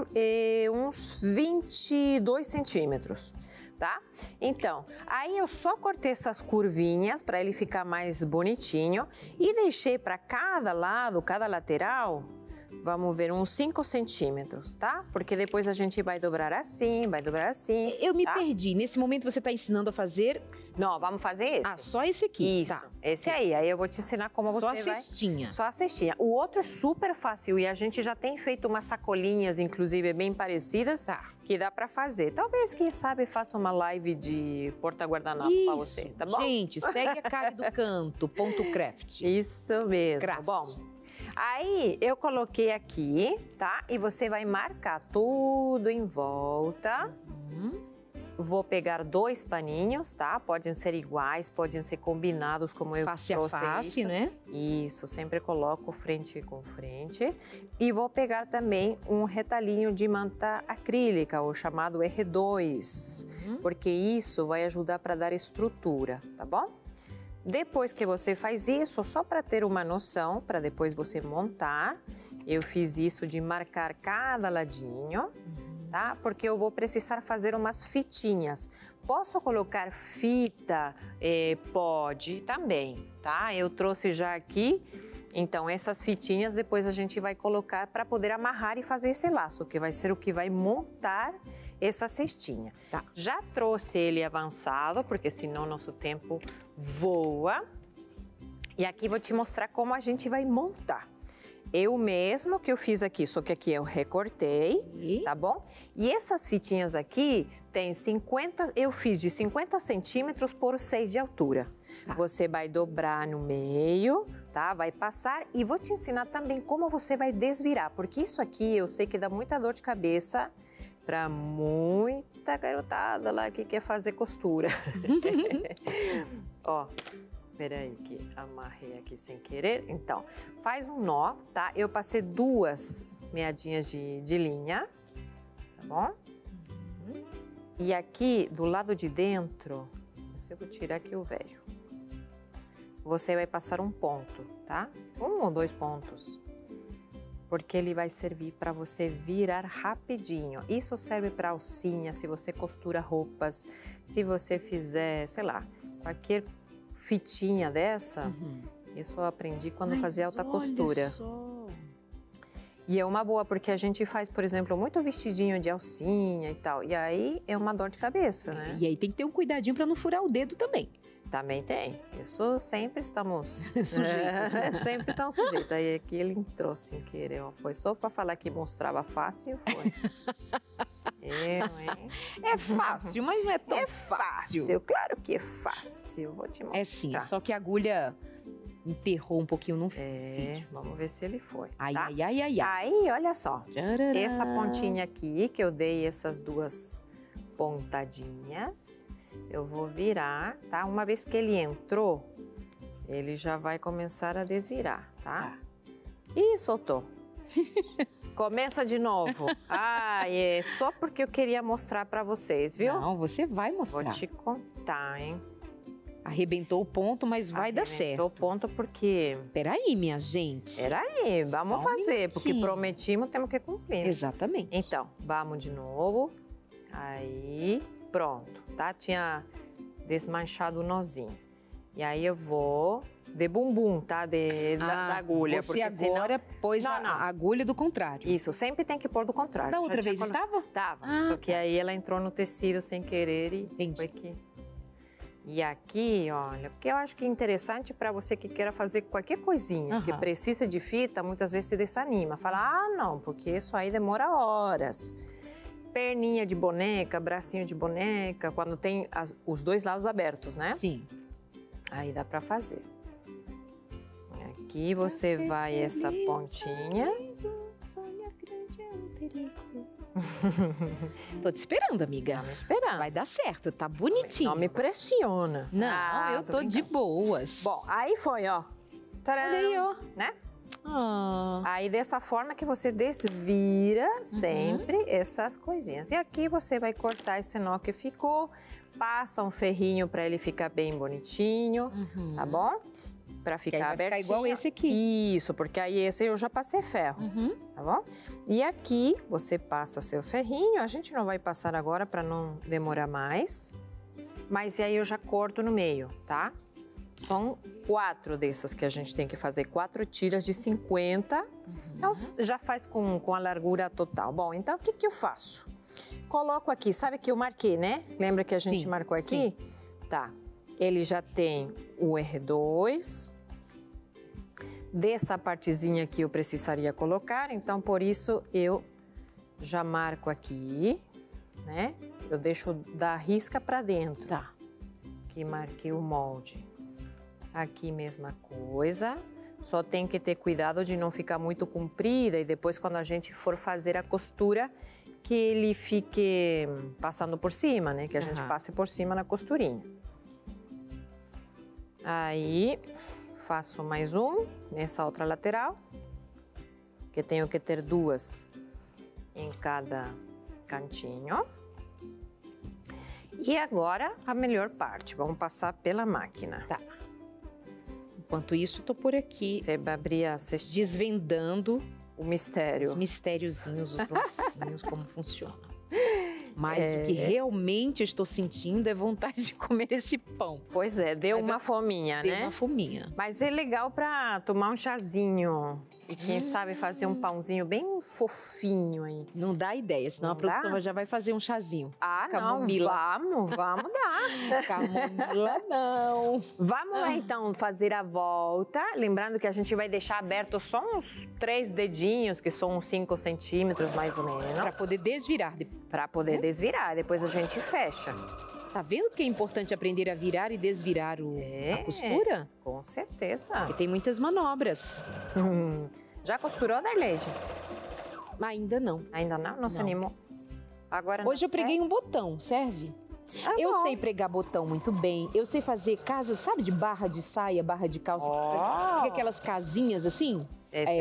uns 22 centímetros. Tá? Então, aí eu só cortei essas curvinhas para ele ficar mais bonitinho e deixei para cada lado, cada lateral, vamos ver, uns 5 centímetros, tá? Porque depois a gente vai dobrar assim, vai dobrar assim. Eu me perdi. Nesse momento você está ensinando a fazer... Não, vamos fazer esse. Ah, só esse aqui. Isso, tá. Esse aí. Aí eu vou te ensinar como você vai... Só a cestinha. Só a cestinha. O outro é super fácil e a gente já tem feito umas sacolinhas, inclusive, bem parecidas, que dá pra fazer. Talvez, quem sabe, faça uma live de porta-guardanapo pra você, tá bom? Gente, segue a Kari do Canto, .craft. Isso mesmo. Craft. Bom, aí eu coloquei aqui, tá? E você vai marcar tudo em volta. Vou pegar 2 paninhos, tá? Podem ser iguais, podem ser combinados, como eu trouxe Face a face, isso. né? Isso, sempre coloco frente com frente. E vou pegar também um retalhinho de manta acrílica, o chamado R2, porque isso vai ajudar para dar estrutura, tá bom? Depois que você faz isso, só para ter uma noção, para depois você montar, eu fiz isso de marcar cada ladinho. Tá? Porque eu vou precisar fazer umas fitinhas. Posso colocar fita? Pode também, tá? Eu trouxe já aqui. Então, essas fitinhas depois a gente vai colocar para poder amarrar e fazer esse laço, que vai ser o que vai montar essa cestinha. Tá. Já trouxe ele avançado, porque senão nosso tempo voa. E aqui vou te mostrar como a gente vai montar. Eu mesmo que eu fiz aqui, só que aqui eu recortei, tá bom? E essas fitinhas aqui tem 50, eu fiz de 50 centímetros por 6 de altura. Tá. Você vai dobrar no meio, tá? Vai passar e vou te ensinar também como você vai desvirar, porque isso aqui eu sei que dá muita dor de cabeça para muita garotada lá que quer fazer costura. Ó. Peraí que amarrei aqui sem querer. Então, faz um nó, tá? Eu passei 2 meadinhas de linha, tá bom? E aqui, do lado de dentro, eu vou tirar aqui o velho. Você vai passar um ponto, tá? 1 ou 2 pontos. Porque ele vai servir para você virar rapidinho. Isso serve para alcinha, se você costura roupas, se você fizer, sei lá, qualquer fitinha dessa, isso eu aprendi quando fazia alta costura. Só. E é uma boa, porque a gente faz, por exemplo, muito vestidinho de alcinha e tal, e aí é uma dor de cabeça, né? E aí tem que ter um cuidadinho para não furar o dedo também. Também tem. Isso sempre estamos sujeitos. Sempre estão sujeitos. Aí aqui ele entrou sem querer. Foi só para falar que mostrava fácil, foi. Hein? É fácil, mas não é tão fácil. Claro que é fácil. Vou te mostrar. É sim, só que a agulha emperrou um pouquinho no fio. Vamos ver se ele foi. Ai, tá? ai. Aí, olha só. Tcharará. Essa pontinha aqui, que eu dei essas 2 pontadinhas, eu vou virar, tá? Uma vez que ele entrou, ele já vai começar a desvirar, tá? Ih, soltou. Começa de novo. É só porque eu queria mostrar pra vocês, viu? Não, você vai mostrar. Vou te contar, hein? Arrebentou o ponto, mas vai dar certo. Arrebentou o ponto porque... Peraí, minha gente. Peraí, vamos fazer, porque prometimos, temos que cumprir. Exatamente. Então, vamos de novo. Aí, pronto, tá? Tinha desmanchado o nozinho. E aí eu vou de bumbum, tá? Da agulha. Você agora pôs a agulha do contrário. Isso, sempre tem que pôr do contrário. Da outra vez estava? Tava, só que aí ela entrou no tecido sem querer e foi aqui. E aqui, olha, porque eu acho que é interessante para você que queira fazer qualquer coisinha, que precisa de fita, muitas vezes se desanima. Fala, não, porque isso aí demora horas. perninha de boneca, bracinho de boneca, quando tem os dois lados abertos, né? Sim. Aí dá pra fazer. Aqui você vai essa pontinha. Tô te esperando, amiga. Tá me esperando. Vai dar certo, tá bonitinho. Não me pressiona. Não, eu tô de boas. Bom, aí foi, ó. Tcharam, Olha aí, ó. né? Ah. Aí dessa forma que você desvira sempre essas coisinhas. E aqui você vai cortar esse nó que ficou, passa um ferrinho para ele ficar bem bonitinho, tá bom? Para ficar abertinho. Vai ficar igual esse aqui. Isso, porque aí esse eu já passei ferro, tá bom? E aqui você passa seu ferrinho, a gente não vai passar agora para não demorar mais, mas aí eu já corto no meio, tá? São 4 dessas que a gente tem que fazer, 4 tiras de 50, então já faz com a largura total. Bom, então o que que eu faço? Coloco aqui, sabe que eu marquei, né? Lembra que a gente marcou aqui? Sim. Tá, ele já tem o R2, dessa partezinha aqui eu precisaria colocar, então por isso eu já marco aqui, né? Eu deixo da risca para dentro. Tá. Aqui marquei o molde. Aqui mesma coisa, só tem que ter cuidado de não ficar muito comprida e depois quando a gente for fazer a costura, que ele fique passando por cima, né? Que a gente passe por cima na costurinha. Aí, faço mais um nessa outra lateral, que tenho que ter 2 em cada cantinho. E agora, a melhor parte, vamos passar pela máquina. Tá. Enquanto isso, tô por aqui. Você vai abrir a cestinha. Desvendando o mistério. Os mistériozinhos, os lacinhos, como funciona. Mas o que realmente eu estou sentindo é vontade de comer esse pão. Pois é, deu uma fominha, né? Deu uma fominha. Mas é legal para tomar um chazinho. E quem sabe fazer um pãozinho bem fofinho aí. Não dá ideia, senão a produção já vai fazer um chazinho. Ah, Camomila. não, vamos dar. Camomila não. Vamos lá então fazer a volta. Lembrando que a gente vai deixar aberto só uns 3 dedinhos, que são uns 5 centímetros mais ou menos. Para poder desvirar. Para poder desvirar, depois a gente fecha. Tá vendo que é importante aprender a virar e desvirar a costura? Com certeza. Porque tem muitas manobras. Já costurou, Darleide? Ainda não. Ainda não? Não se animou? Agora hoje eu preguei um botão, serve? Eu sei pregar botão muito bem. Eu sei fazer casas, sabe, de barra de saia, barra de calça. Fica aquelas casinhas assim.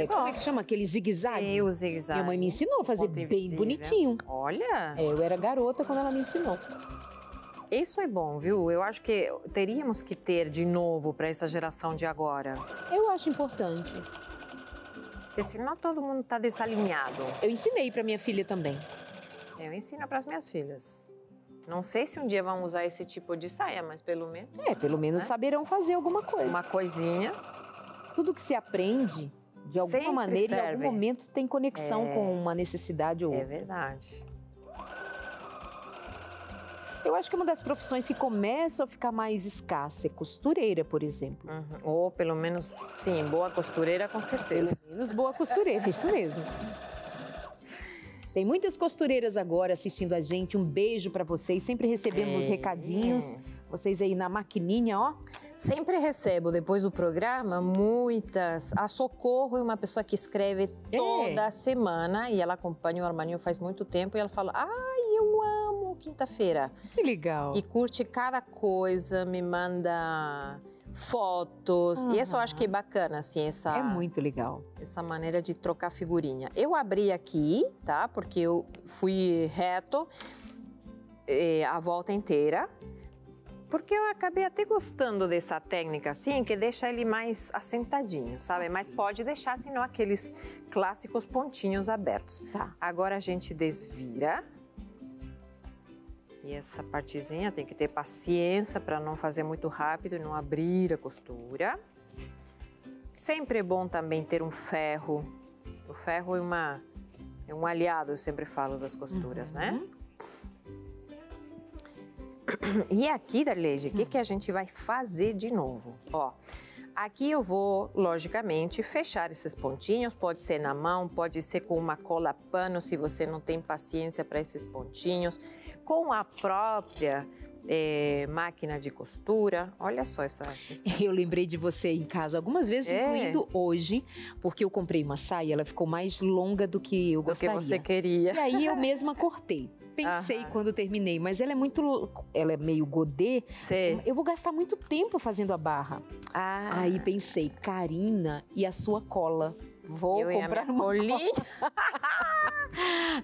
Como é que chama? Aquele zigue-zague? O zigue-zague. Minha mãe me ensinou a fazer bem bonitinho. Olha! Eu era garota quando ela me ensinou. Isso é bom, viu? Eu acho que teríamos que ter de novo para essa geração de agora. Eu acho importante. Porque senão todo mundo está desalinhado. Eu ensinei para minha filha também. Eu ensino para as minhas filhas. Não sei se um dia vão usar esse tipo de saia, mas pelo menos... pelo menos saberão fazer alguma coisa. Uma coisinha. Tudo que se aprende, de alguma sempre maneira, serve. em algum momento tem conexão com uma necessidade ou outra. É verdade. Eu acho que uma das profissões que começam a ficar mais escassa é costureira, por exemplo. Ou pelo menos, sim, boa costureira, com certeza. Pelo menos boa costureira, isso mesmo. Tem muitas costureiras agora assistindo a gente. Um beijo para vocês. Sempre recebemos recadinhos. Vocês aí na maquininha, ó. Sempre recebo, depois do programa, muitas. A Socorro é uma pessoa que escreve toda semana e ela acompanha o Armaninho faz muito tempo e ela fala, ai, eu amo quinta-feira. Que legal. E curte cada coisa, me manda fotos. E isso eu acho que é bacana, assim, essa... É muito legal. Essa maneira de trocar figurinha. Eu abri aqui, tá? Porque eu fui reto a volta inteira. Porque eu acabei até gostando dessa técnica, assim, que deixa ele mais assentadinho, sabe? Mas pode deixar, senão, aqueles clássicos pontinhos abertos. Tá. Agora a gente desvira. E essa partezinha tem que ter paciência para não fazer muito rápido e não abrir a costura. Sempre é bom também ter um ferro. O ferro é um aliado, eu sempre falo, das costuras, né? E aqui, Darleide, o que a gente vai fazer de novo? Ó, Aqui eu vou, logicamente, fechar esses pontinhos. Pode ser na mão, pode ser com uma cola pano, se você não tem paciência para esses pontinhos. Com a própria máquina de costura. Olha só essa... Eu lembrei de você em casa algumas vezes, incluindo hoje, porque eu comprei uma saia, ela ficou mais longa do que eu gostaria. Do que você queria. E aí eu mesma cortei. Pensei quando terminei, mas ela é meio godê. Sim. Eu vou gastar muito tempo fazendo a barra. Aí pensei, Karina, e a sua cola? Vou comprar uma colinha.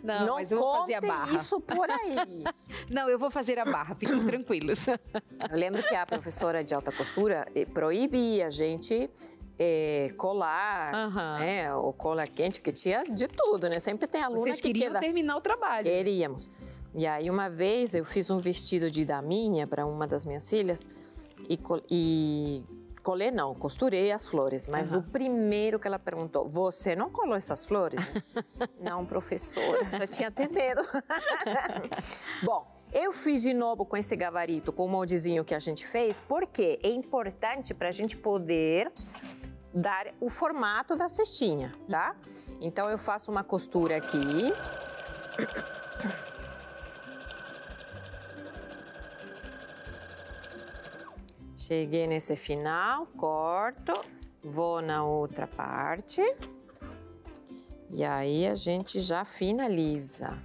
Não, mas eu vou fazer a barra. Isso por aí. Não, eu vou fazer a barra, fiquem tranquilos. Eu lembro que a professora de alta costura proibia a gente colar, né, ou cola quente, que tinha de tudo, né? Sempre tem aluna Vocês queriam terminar o trabalho. Queríamos. E aí, uma vez, eu fiz um vestido de daminha para uma das minhas filhas e costurei as flores. Mas o primeiro que ela perguntou, você não colou essas flores? Não, professora, já tinha até medo. Bom, eu fiz de novo com esse gabarito, com o moldezinho que a gente fez, porque é importante para a gente poder dar o formato da cestinha, tá? Então, eu faço uma costura aqui. Cheguei nesse final, corto, vou na outra parte. E aí, a gente já finaliza.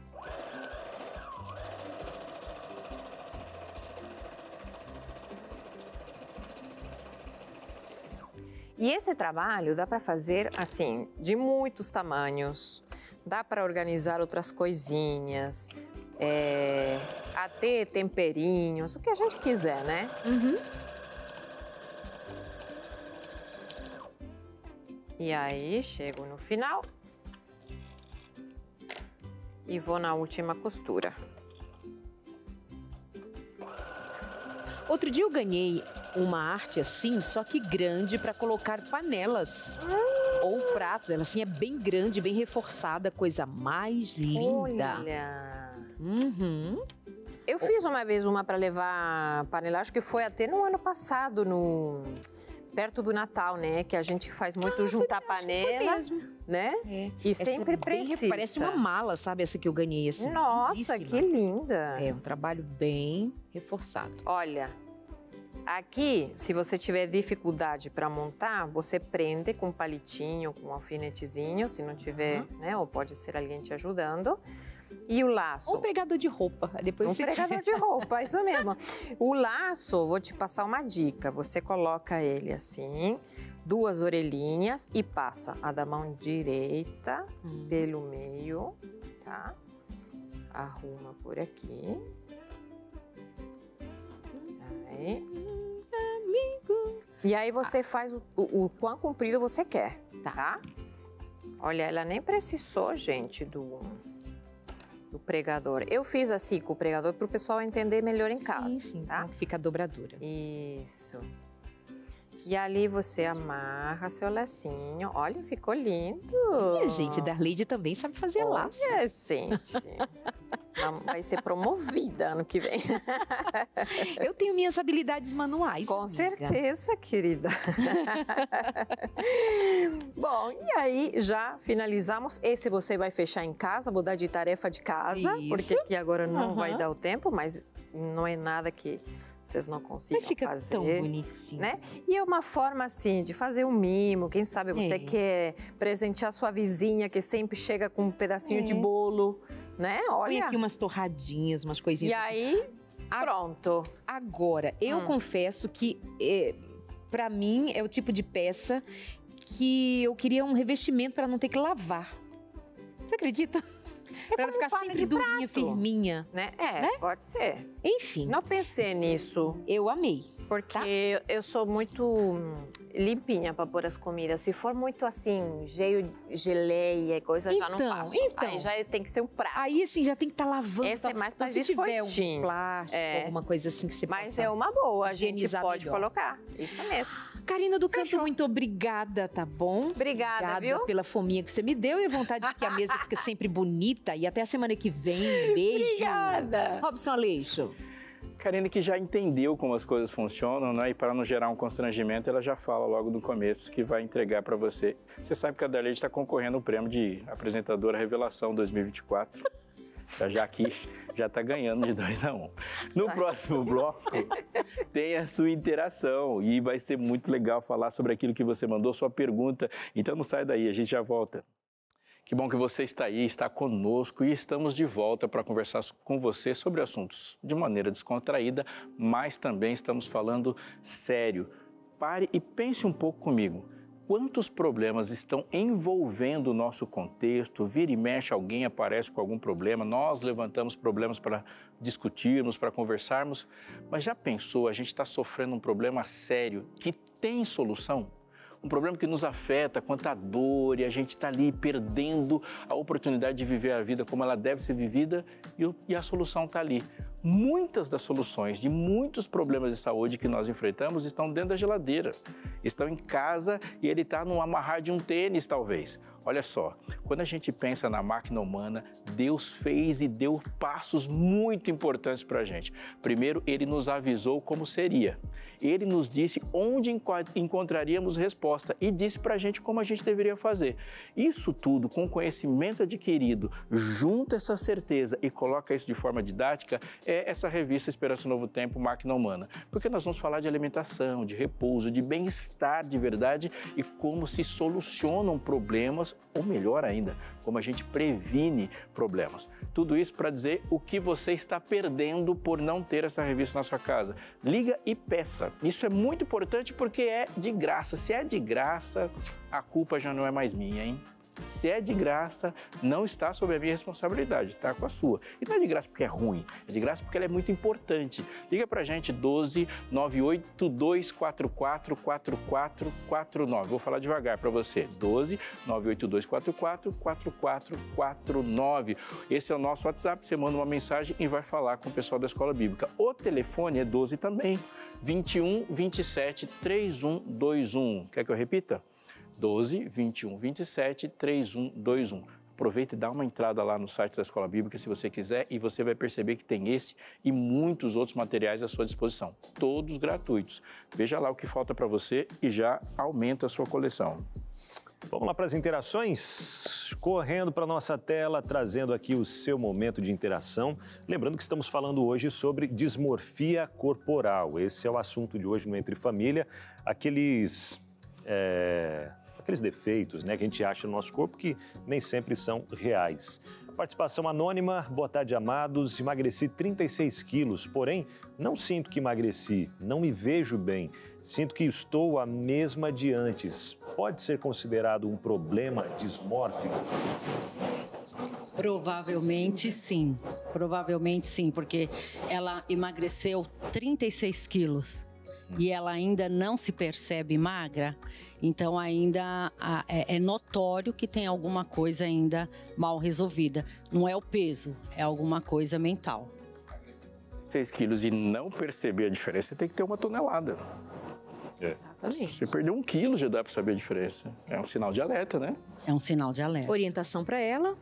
E esse trabalho dá para fazer assim, de muitos tamanhos. Dá para organizar outras coisinhas, até temperinhos, o que a gente quiser, né? E aí, chego no final e vou na última costura. Outro dia eu ganhei uma arte assim, só que grande, para colocar panelas ou pratos. Ela assim é bem grande, bem reforçada, coisa mais linda. Olha! Eu fiz uma vez uma para levar panela, acho que foi até no ano passado, perto do Natal, né? Que a gente faz muito juntar panela, né? E sempre precisa. Parece uma mala, sabe? Essa que eu ganhei, assim. Nossa, lindíssima. que linda! É um trabalho bem reforçado. Olha, aqui, se você tiver dificuldade para montar, você prende com um palitinho, com um alfinetezinho, se não tiver, né? Ou pode ser alguém te ajudando. E o laço? Um pregador de roupa. Depois você pregador de roupa, isso mesmo. O laço, vou te passar uma dica. Você coloca ele assim, 2 orelhinhas e passa a da mão direita pelo meio, tá? Arruma por aqui. Aí. Amigo. E aí você faz o quão comprido você quer, tá? Olha, ela nem precisou, gente, do pregador. Eu fiz assim com o pregador para o pessoal entender melhor em casa, sim, tá? Então fica a dobradura. Isso. E ali você amarra seu lacinho. Olha, ficou lindo. E a gente da Leide também sabe fazer laço. É, gente. Vai ser promovida ano que vem. Eu tenho minhas habilidades manuais, Com amiga. certeza, querida. Bom, e aí já finalizamos. Esse você vai fechar em casa, vou dar de tarefa de casa, porque aqui agora não vai dar o tempo, mas não é nada que vocês não consigam Mas fica fazer. tão bonitinho. Né? E é uma forma, assim, de fazer um mimo. Quem sabe você quer presentear sua vizinha, que sempre chega com um pedacinho de bolo, né? Olha. Põe aqui umas torradinhas, umas coisinhas E assim. aí, pronto. Agora, eu confesso que, pra mim, é o tipo de peça que eu queria um revestimento para não ter que lavar. Você acredita? Pra ela ficar sempre durinha, firminha. Né? Pode ser. Enfim. Não pensei nisso. Eu amei. Porque eu sou muito limpinha para pôr as comidas. Se for muito assim, geleia e coisa, já não faço. Aí já tem que ser um prato. Aí, assim, já tem que estar lavando. Esse é mais para se tiver biscoitinho. um plástico, alguma coisa assim que você Mas possa é uma boa, a gente higienizar pode melhor. colocar. Isso mesmo. Karina do Canto, muito obrigada, tá bom? Obrigada, viu? Pela fominha que você me deu e a vontade de que a mesa fique sempre bonita. E até a semana que vem. Beijo. Obrigada. Robson Aleixo. Karine que já entendeu como as coisas funcionam, né? E para não gerar um constrangimento, ela já fala logo no começo que vai entregar para você. Você sabe que a Darley está concorrendo ao prêmio de apresentadora Revelação 2024. Já aqui já está ganhando de 2-1. No próximo bloco, tem a sua interação e vai ser muito legal falar sobre aquilo que você mandou, sua pergunta. Então não sai daí, a gente já volta. Que bom que você está aí, está conosco e estamos de volta para conversar com você sobre assuntos de maneira descontraída, mas também estamos falando sério. Pare e pense um pouco comigo. Quantos problemas estão envolvendo o nosso contexto? Vira e mexe, alguém aparece com algum problema, nós levantamos problemas para discutirmos, para conversarmos, mas já pensou, a gente está sofrendo um problema sério que tem solução? Um problema que nos afeta, quanta dor, e a gente está ali perdendo a oportunidade de viver a vida como ela deve ser vivida e a solução está ali. Muitas das soluções de muitos problemas de saúde que nós enfrentamos estão dentro da geladeira, estão em casa e ele está no amarrar de um tênis, talvez. Olha só, quando a gente pensa na máquina humana, Deus fez e deu passos muito importantes para a gente. Primeiro, Ele nos avisou como seria. Ele nos disse onde encontraríamos resposta e disse para a gente como a gente deveria fazer. Isso tudo, com conhecimento adquirido, junta essa certeza e coloca isso de forma didática, é essa revista Esperança Novo Tempo, Máquina Humana. Porque nós vamos falar de alimentação, de repouso, de bem-estar de verdade e como se solucionam problemas, ou melhor ainda, como a gente previne problemas. Tudo isso para dizer o que você está perdendo por não ter essa revista na sua casa. Liga e peça. Isso é muito importante porque é de graça. Se é de graça, a culpa já não é mais minha, hein? Se é de graça, não está sob a minha responsabilidade, está com a sua. E não é de graça porque é ruim, é de graça porque ela é muito importante. Liga pra gente, 12 98244 4449. Vou falar devagar para você, 12 98244 4449. Esse é o nosso WhatsApp, você manda uma mensagem e vai falar com o pessoal da Escola Bíblica. O telefone é 12 também, 21 27 3121. Quer que eu repita? 12 21 27 3121. Aproveita e dá uma entrada lá no site da Escola Bíblica se você quiser e você vai perceber que tem esse e muitos outros materiais à sua disposição, todos gratuitos. Veja lá o que falta para você e já aumenta a sua coleção. Vamos lá para as interações? Correndo para a nossa tela, trazendo aqui o seu momento de interação. Lembrando que estamos falando hoje sobre dismorfia corporal. Esse é o assunto de hoje no Entre Família. Aqueles defeitos, né, que a gente acha no nosso corpo que nem sempre são reais. Participação anônima, boa tarde, amados. Emagreci 36 quilos, porém não sinto que emagreci, não me vejo bem. Sinto que estou a mesma de antes. Pode ser considerado um problema dismórfico? Provavelmente sim, porque ela emagreceu 36 quilos. E ela ainda não se percebe magra, então ainda é notório que tem alguma coisa ainda mal resolvida. Não é o peso, é alguma coisa mental. 6 quilos e não perceber a diferença, tem que ter 1 tonelada. Exatamente. Se você perder 1 quilo, já dá para saber a diferença. É um sinal de alerta, né? É um sinal de alerta. Orientação para ela?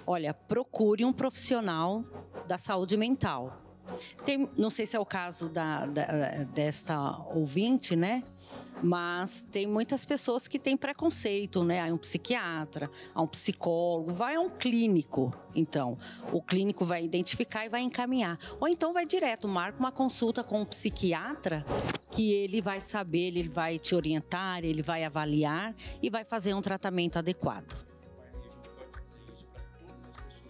Olha, procure um profissional da saúde mental. Não sei se é o caso desta ouvinte, né? Mas tem muitas pessoas que têm preconceito, né? Há um psiquiatra, há um psicólogo, vai a um clínico. Então, o clínico vai identificar e vai encaminhar. Ou então vai direto, marca uma consulta com um psiquiatra que ele vai saber, ele vai te orientar, ele vai avaliar e vai fazer um tratamento adequado.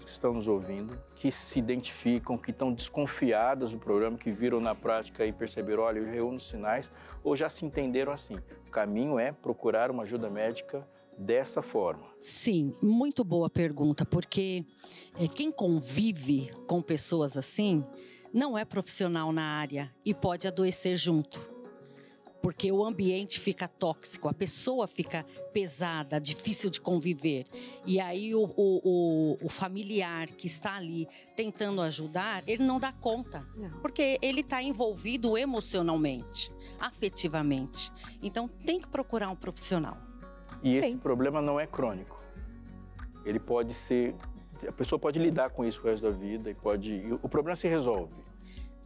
Estão nos ouvindo, que se identificam, que estão desconfiadas do programa, que viram na prática e perceberam, olha, eu reúno sinais, ou já se entenderam assim. O caminho é procurar uma ajuda médica dessa forma. Sim, muito boa pergunta, porque quem convive com pessoas assim não é profissional na área e pode adoecer junto. Porque o ambiente fica tóxico, a pessoa fica pesada, difícil de conviver. E aí o familiar que está ali tentando ajudar, ele não dá conta. Não. Porque ele está envolvido emocionalmente, afetivamente. Então tem que procurar um profissional. E esse problema não é crônico. Ele pode ser... A pessoa pode lidar com isso o resto da vida e o problema se resolve.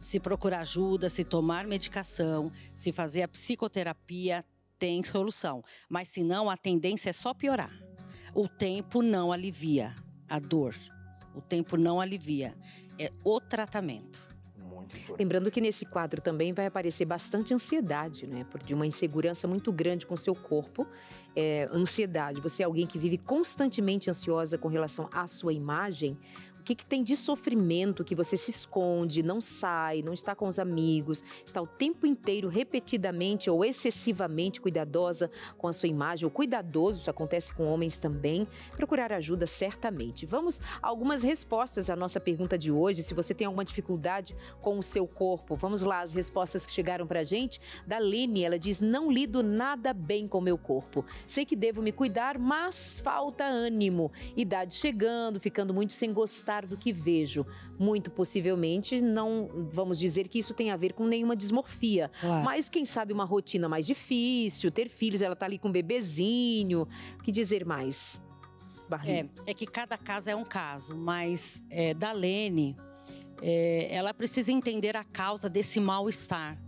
Se procurar ajuda, se tomar medicação, se fazer a psicoterapia, tem solução. Mas se não, a tendência é só piorar. O tempo não alivia a dor. O tempo não alivia. É o tratamento. Lembrando que nesse quadro também vai aparecer bastante ansiedade, né? De uma insegurança muito grande com o seu corpo. Ansiedade, você é alguém que vive constantemente ansiosa com relação à sua imagem. O que tem de sofrimento que você se esconde, não sai, não está com os amigos, está o tempo inteiro, repetidamente ou excessivamente cuidadosa com a sua imagem, ou cuidadoso, isso acontece com homens também, procurar ajuda certamente. Vamos a algumas respostas à nossa pergunta de hoje, se você tem alguma dificuldade com o seu corpo. Vamos lá, as respostas que chegaram pra gente. Da Lene, ela diz, não lido nada bem com o meu corpo. Sei que devo me cuidar, mas falta ânimo. Idade chegando, ficando muito sem gostar do que vejo. Muito possivelmente, não vamos dizer que isso tem a ver com nenhuma dismorfia. Claro. Mas quem sabe uma rotina mais difícil, ter filhos, ela tá ali com um bebezinho. O que dizer mais? É que cada caso é um caso, mas da Lene, ela precisa entender a causa desse mal-estar.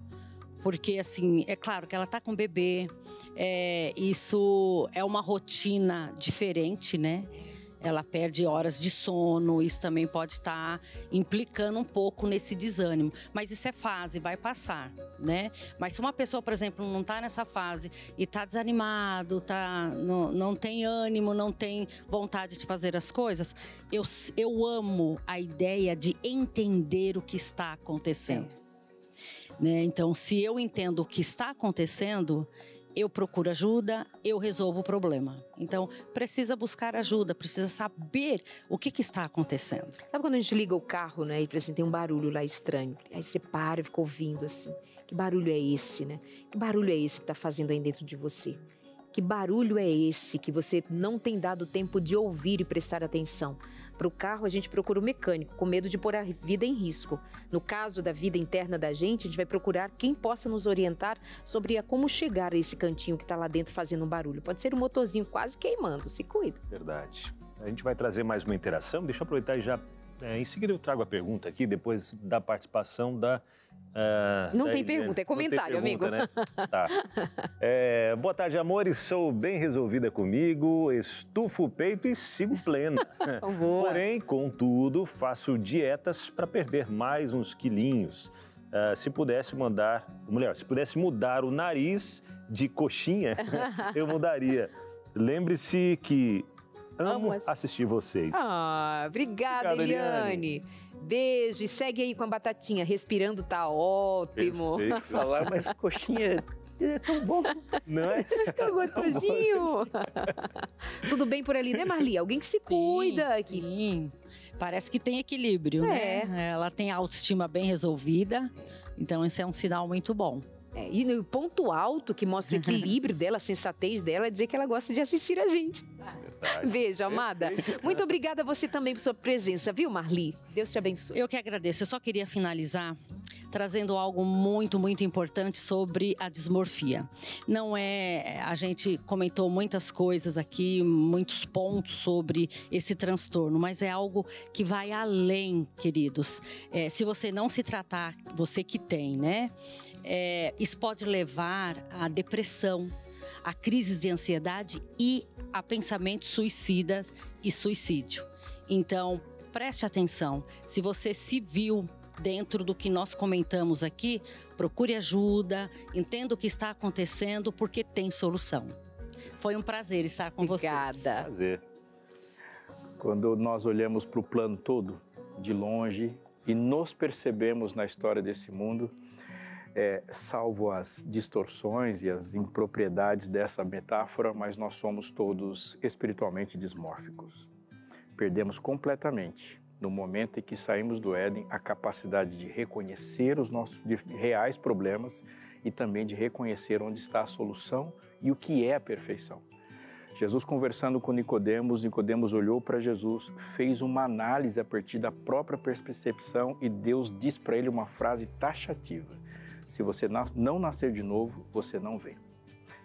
Porque, assim, é claro que ela tá com bebê, isso é uma rotina diferente, né? Ela perde horas de sono, isso também pode estar implicando um pouco nesse desânimo. Mas isso é fase, vai passar, né? Mas se uma pessoa, por exemplo, não está nessa fase e está desanimado, não tem ânimo, não tem vontade de fazer as coisas, eu amo a ideia de entender o que está acontecendo. Né? Então, se eu entendo o que está acontecendo, eu procuro ajuda, eu resolvo o problema. Então, precisa buscar ajuda, precisa saber o que está acontecendo. Sabe quando a gente liga o carro, né, e assim, tem um barulho lá estranho? Aí você para e fica ouvindo assim. Que barulho é esse, né? Que barulho é esse que está fazendo aí dentro de você? Que barulho é esse que você não tem dado tempo de ouvir e prestar atenção? Para o carro, a gente procura o mecânico, com medo de pôr a vida em risco. No caso da vida interna da gente, a gente vai procurar quem possa nos orientar sobre como chegar a esse cantinho que está lá dentro fazendo um barulho. Pode ser um motorzinho quase queimando, se cuida. Verdade. A gente vai trazer mais uma interação. Deixa eu aproveitar e já... em seguida eu trago a pergunta aqui, depois da participação da... Não tem pergunta, é comentário, amigo. Né? Tá. Boa tarde, amores. Sou bem resolvida comigo, estufo o peito e sigo plena. Porém, contudo, faço dietas para perder mais uns quilinhos. Se pudesse mudar o nariz de coxinha, eu mudaria. Lembre-se que amo assistir vocês. Obrigada, Eliane. Beijo e segue aí com a batatinha. Respirando tá ótimo. Perfeito. Falar, mas coxinha é tão bom. Não é? Tão gostosinho. Tudo bem por ali, né, Marli? Alguém que se cuida. Sim. Parece que tem equilíbrio, né? Ela tem a autoestima bem resolvida. Então, esse é um sinal muito bom. E no ponto alto que mostra o equilíbrio dela, a sensatez dela, é dizer que ela gosta de assistir a gente. Beijo, amada. Muito obrigada a você também por sua presença, viu, Marli? Deus te abençoe. Eu que agradeço. Eu só queria finalizar trazendo algo muito, muito importante sobre a dismorfia. A gente comentou muitas coisas aqui, muitos pontos sobre esse transtorno, mas é algo que vai além, queridos. Se você não se tratar, você que tem, né? Isso pode levar à depressão, a crises de ansiedade e a pensamentos suicidas e suicídio. Então, preste atenção. Se você se viu dentro do que nós comentamos aqui, procure ajuda, entenda o que está acontecendo, porque tem solução. Foi um prazer estar com vocês. Obrigada. Prazer. Quando nós olhamos para o plano todo, de longe, e nos percebemos na história desse mundo, salvo as distorções e as impropriedades dessa metáfora, mas nós somos todos espiritualmente dismórficos. Perdemos completamente, no momento em que saímos do Éden, a capacidade de reconhecer os nossos reais problemas e também de reconhecer onde está a solução e o que é a perfeição. Jesus conversando com Nicodemos olhou para Jesus, fez uma análise a partir da própria percepção e Deus diz para ele uma frase taxativa: se você não nascer de novo, você não vê.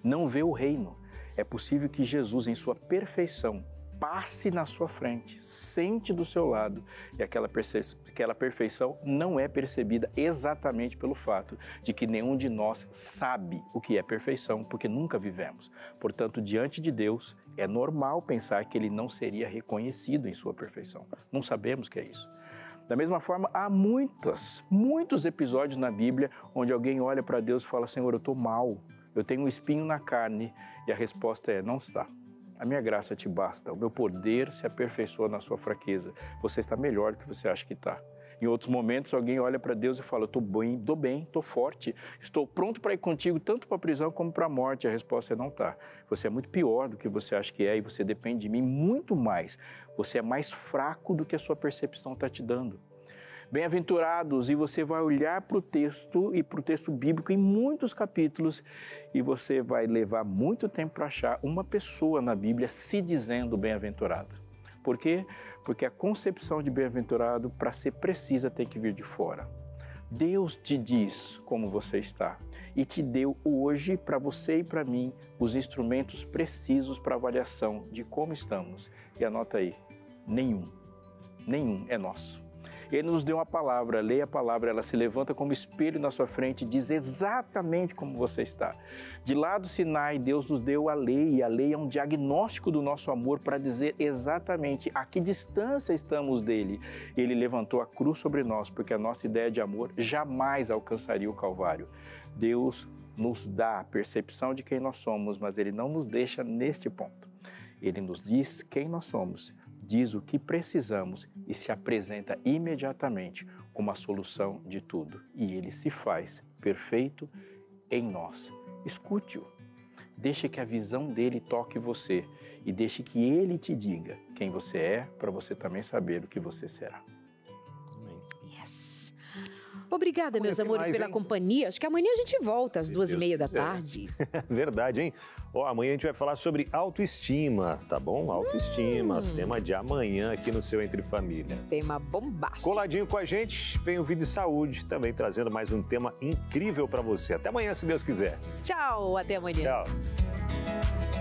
Não vê o reino. É possível que Jesus, em sua perfeição, passe na sua frente, sente do seu lado, e aquela perfeição não é percebida exatamente pelo fato de que nenhum de nós sabe o que é perfeição, porque nunca vivemos. Portanto, diante de Deus, é normal pensar que Ele não seria reconhecido em sua perfeição. Não sabemos o que é isso. Da mesma forma, há muitos episódios na Bíblia onde alguém olha para Deus e fala: Senhor, eu estou mal, eu tenho um espinho na carne, e a resposta é: não está. A minha graça te basta, o meu poder se aperfeiçoa na sua fraqueza. Você está melhor do que você acha que está. Em outros momentos, alguém olha para Deus e fala: estou bem, estou forte, estou pronto para ir contigo tanto para a prisão como para a morte. A resposta é: não está. Você é muito pior do que você acha que é e você depende de mim muito mais. Você é mais fraco do que a sua percepção está te dando. Bem-aventurados, e você vai olhar para o texto e para o texto bíblico em muitos capítulos e você vai levar muito tempo para achar uma pessoa na Bíblia se dizendo bem-aventurada. Por quê? Porque a concepção de bem-aventurado, para ser precisa, tem que vir de fora. Deus te diz como você está e te deu hoje para você e para mim os instrumentos precisos para avaliação de como estamos. E anota aí, nenhum é nosso. Ele nos deu uma palavra, leia a palavra, ela se levanta como espelho na sua frente e diz exatamente como você está. De lá do Sinai, Deus nos deu a lei, e a lei é um diagnóstico do nosso amor para dizer exatamente a que distância estamos dele. Ele levantou a cruz sobre nós, porque a nossa ideia de amor jamais alcançaria o Calvário. Deus nos dá a percepção de quem nós somos, mas Ele não nos deixa neste ponto. Ele nos diz quem nós somos, diz o que precisamos e se apresenta imediatamente como a solução de tudo. E Ele se faz perfeito em nós. Escute-o. Deixe que a visão dele toque você e deixe que Ele te diga quem você é, para você também saber o que você será. Obrigada, meus amores, pela companhia. Acho que amanhã a gente volta às 2h30 da tarde. Verdade, hein? Ó, amanhã a gente vai falar sobre autoestima, tá bom? Autoestima, tema de amanhã aqui no seu Entre Família. Tema bombástico. Coladinho com a gente, vem o Vida e Saúde, também trazendo mais um tema incrível para você. Até amanhã, se Deus quiser. Tchau, até amanhã. Tchau.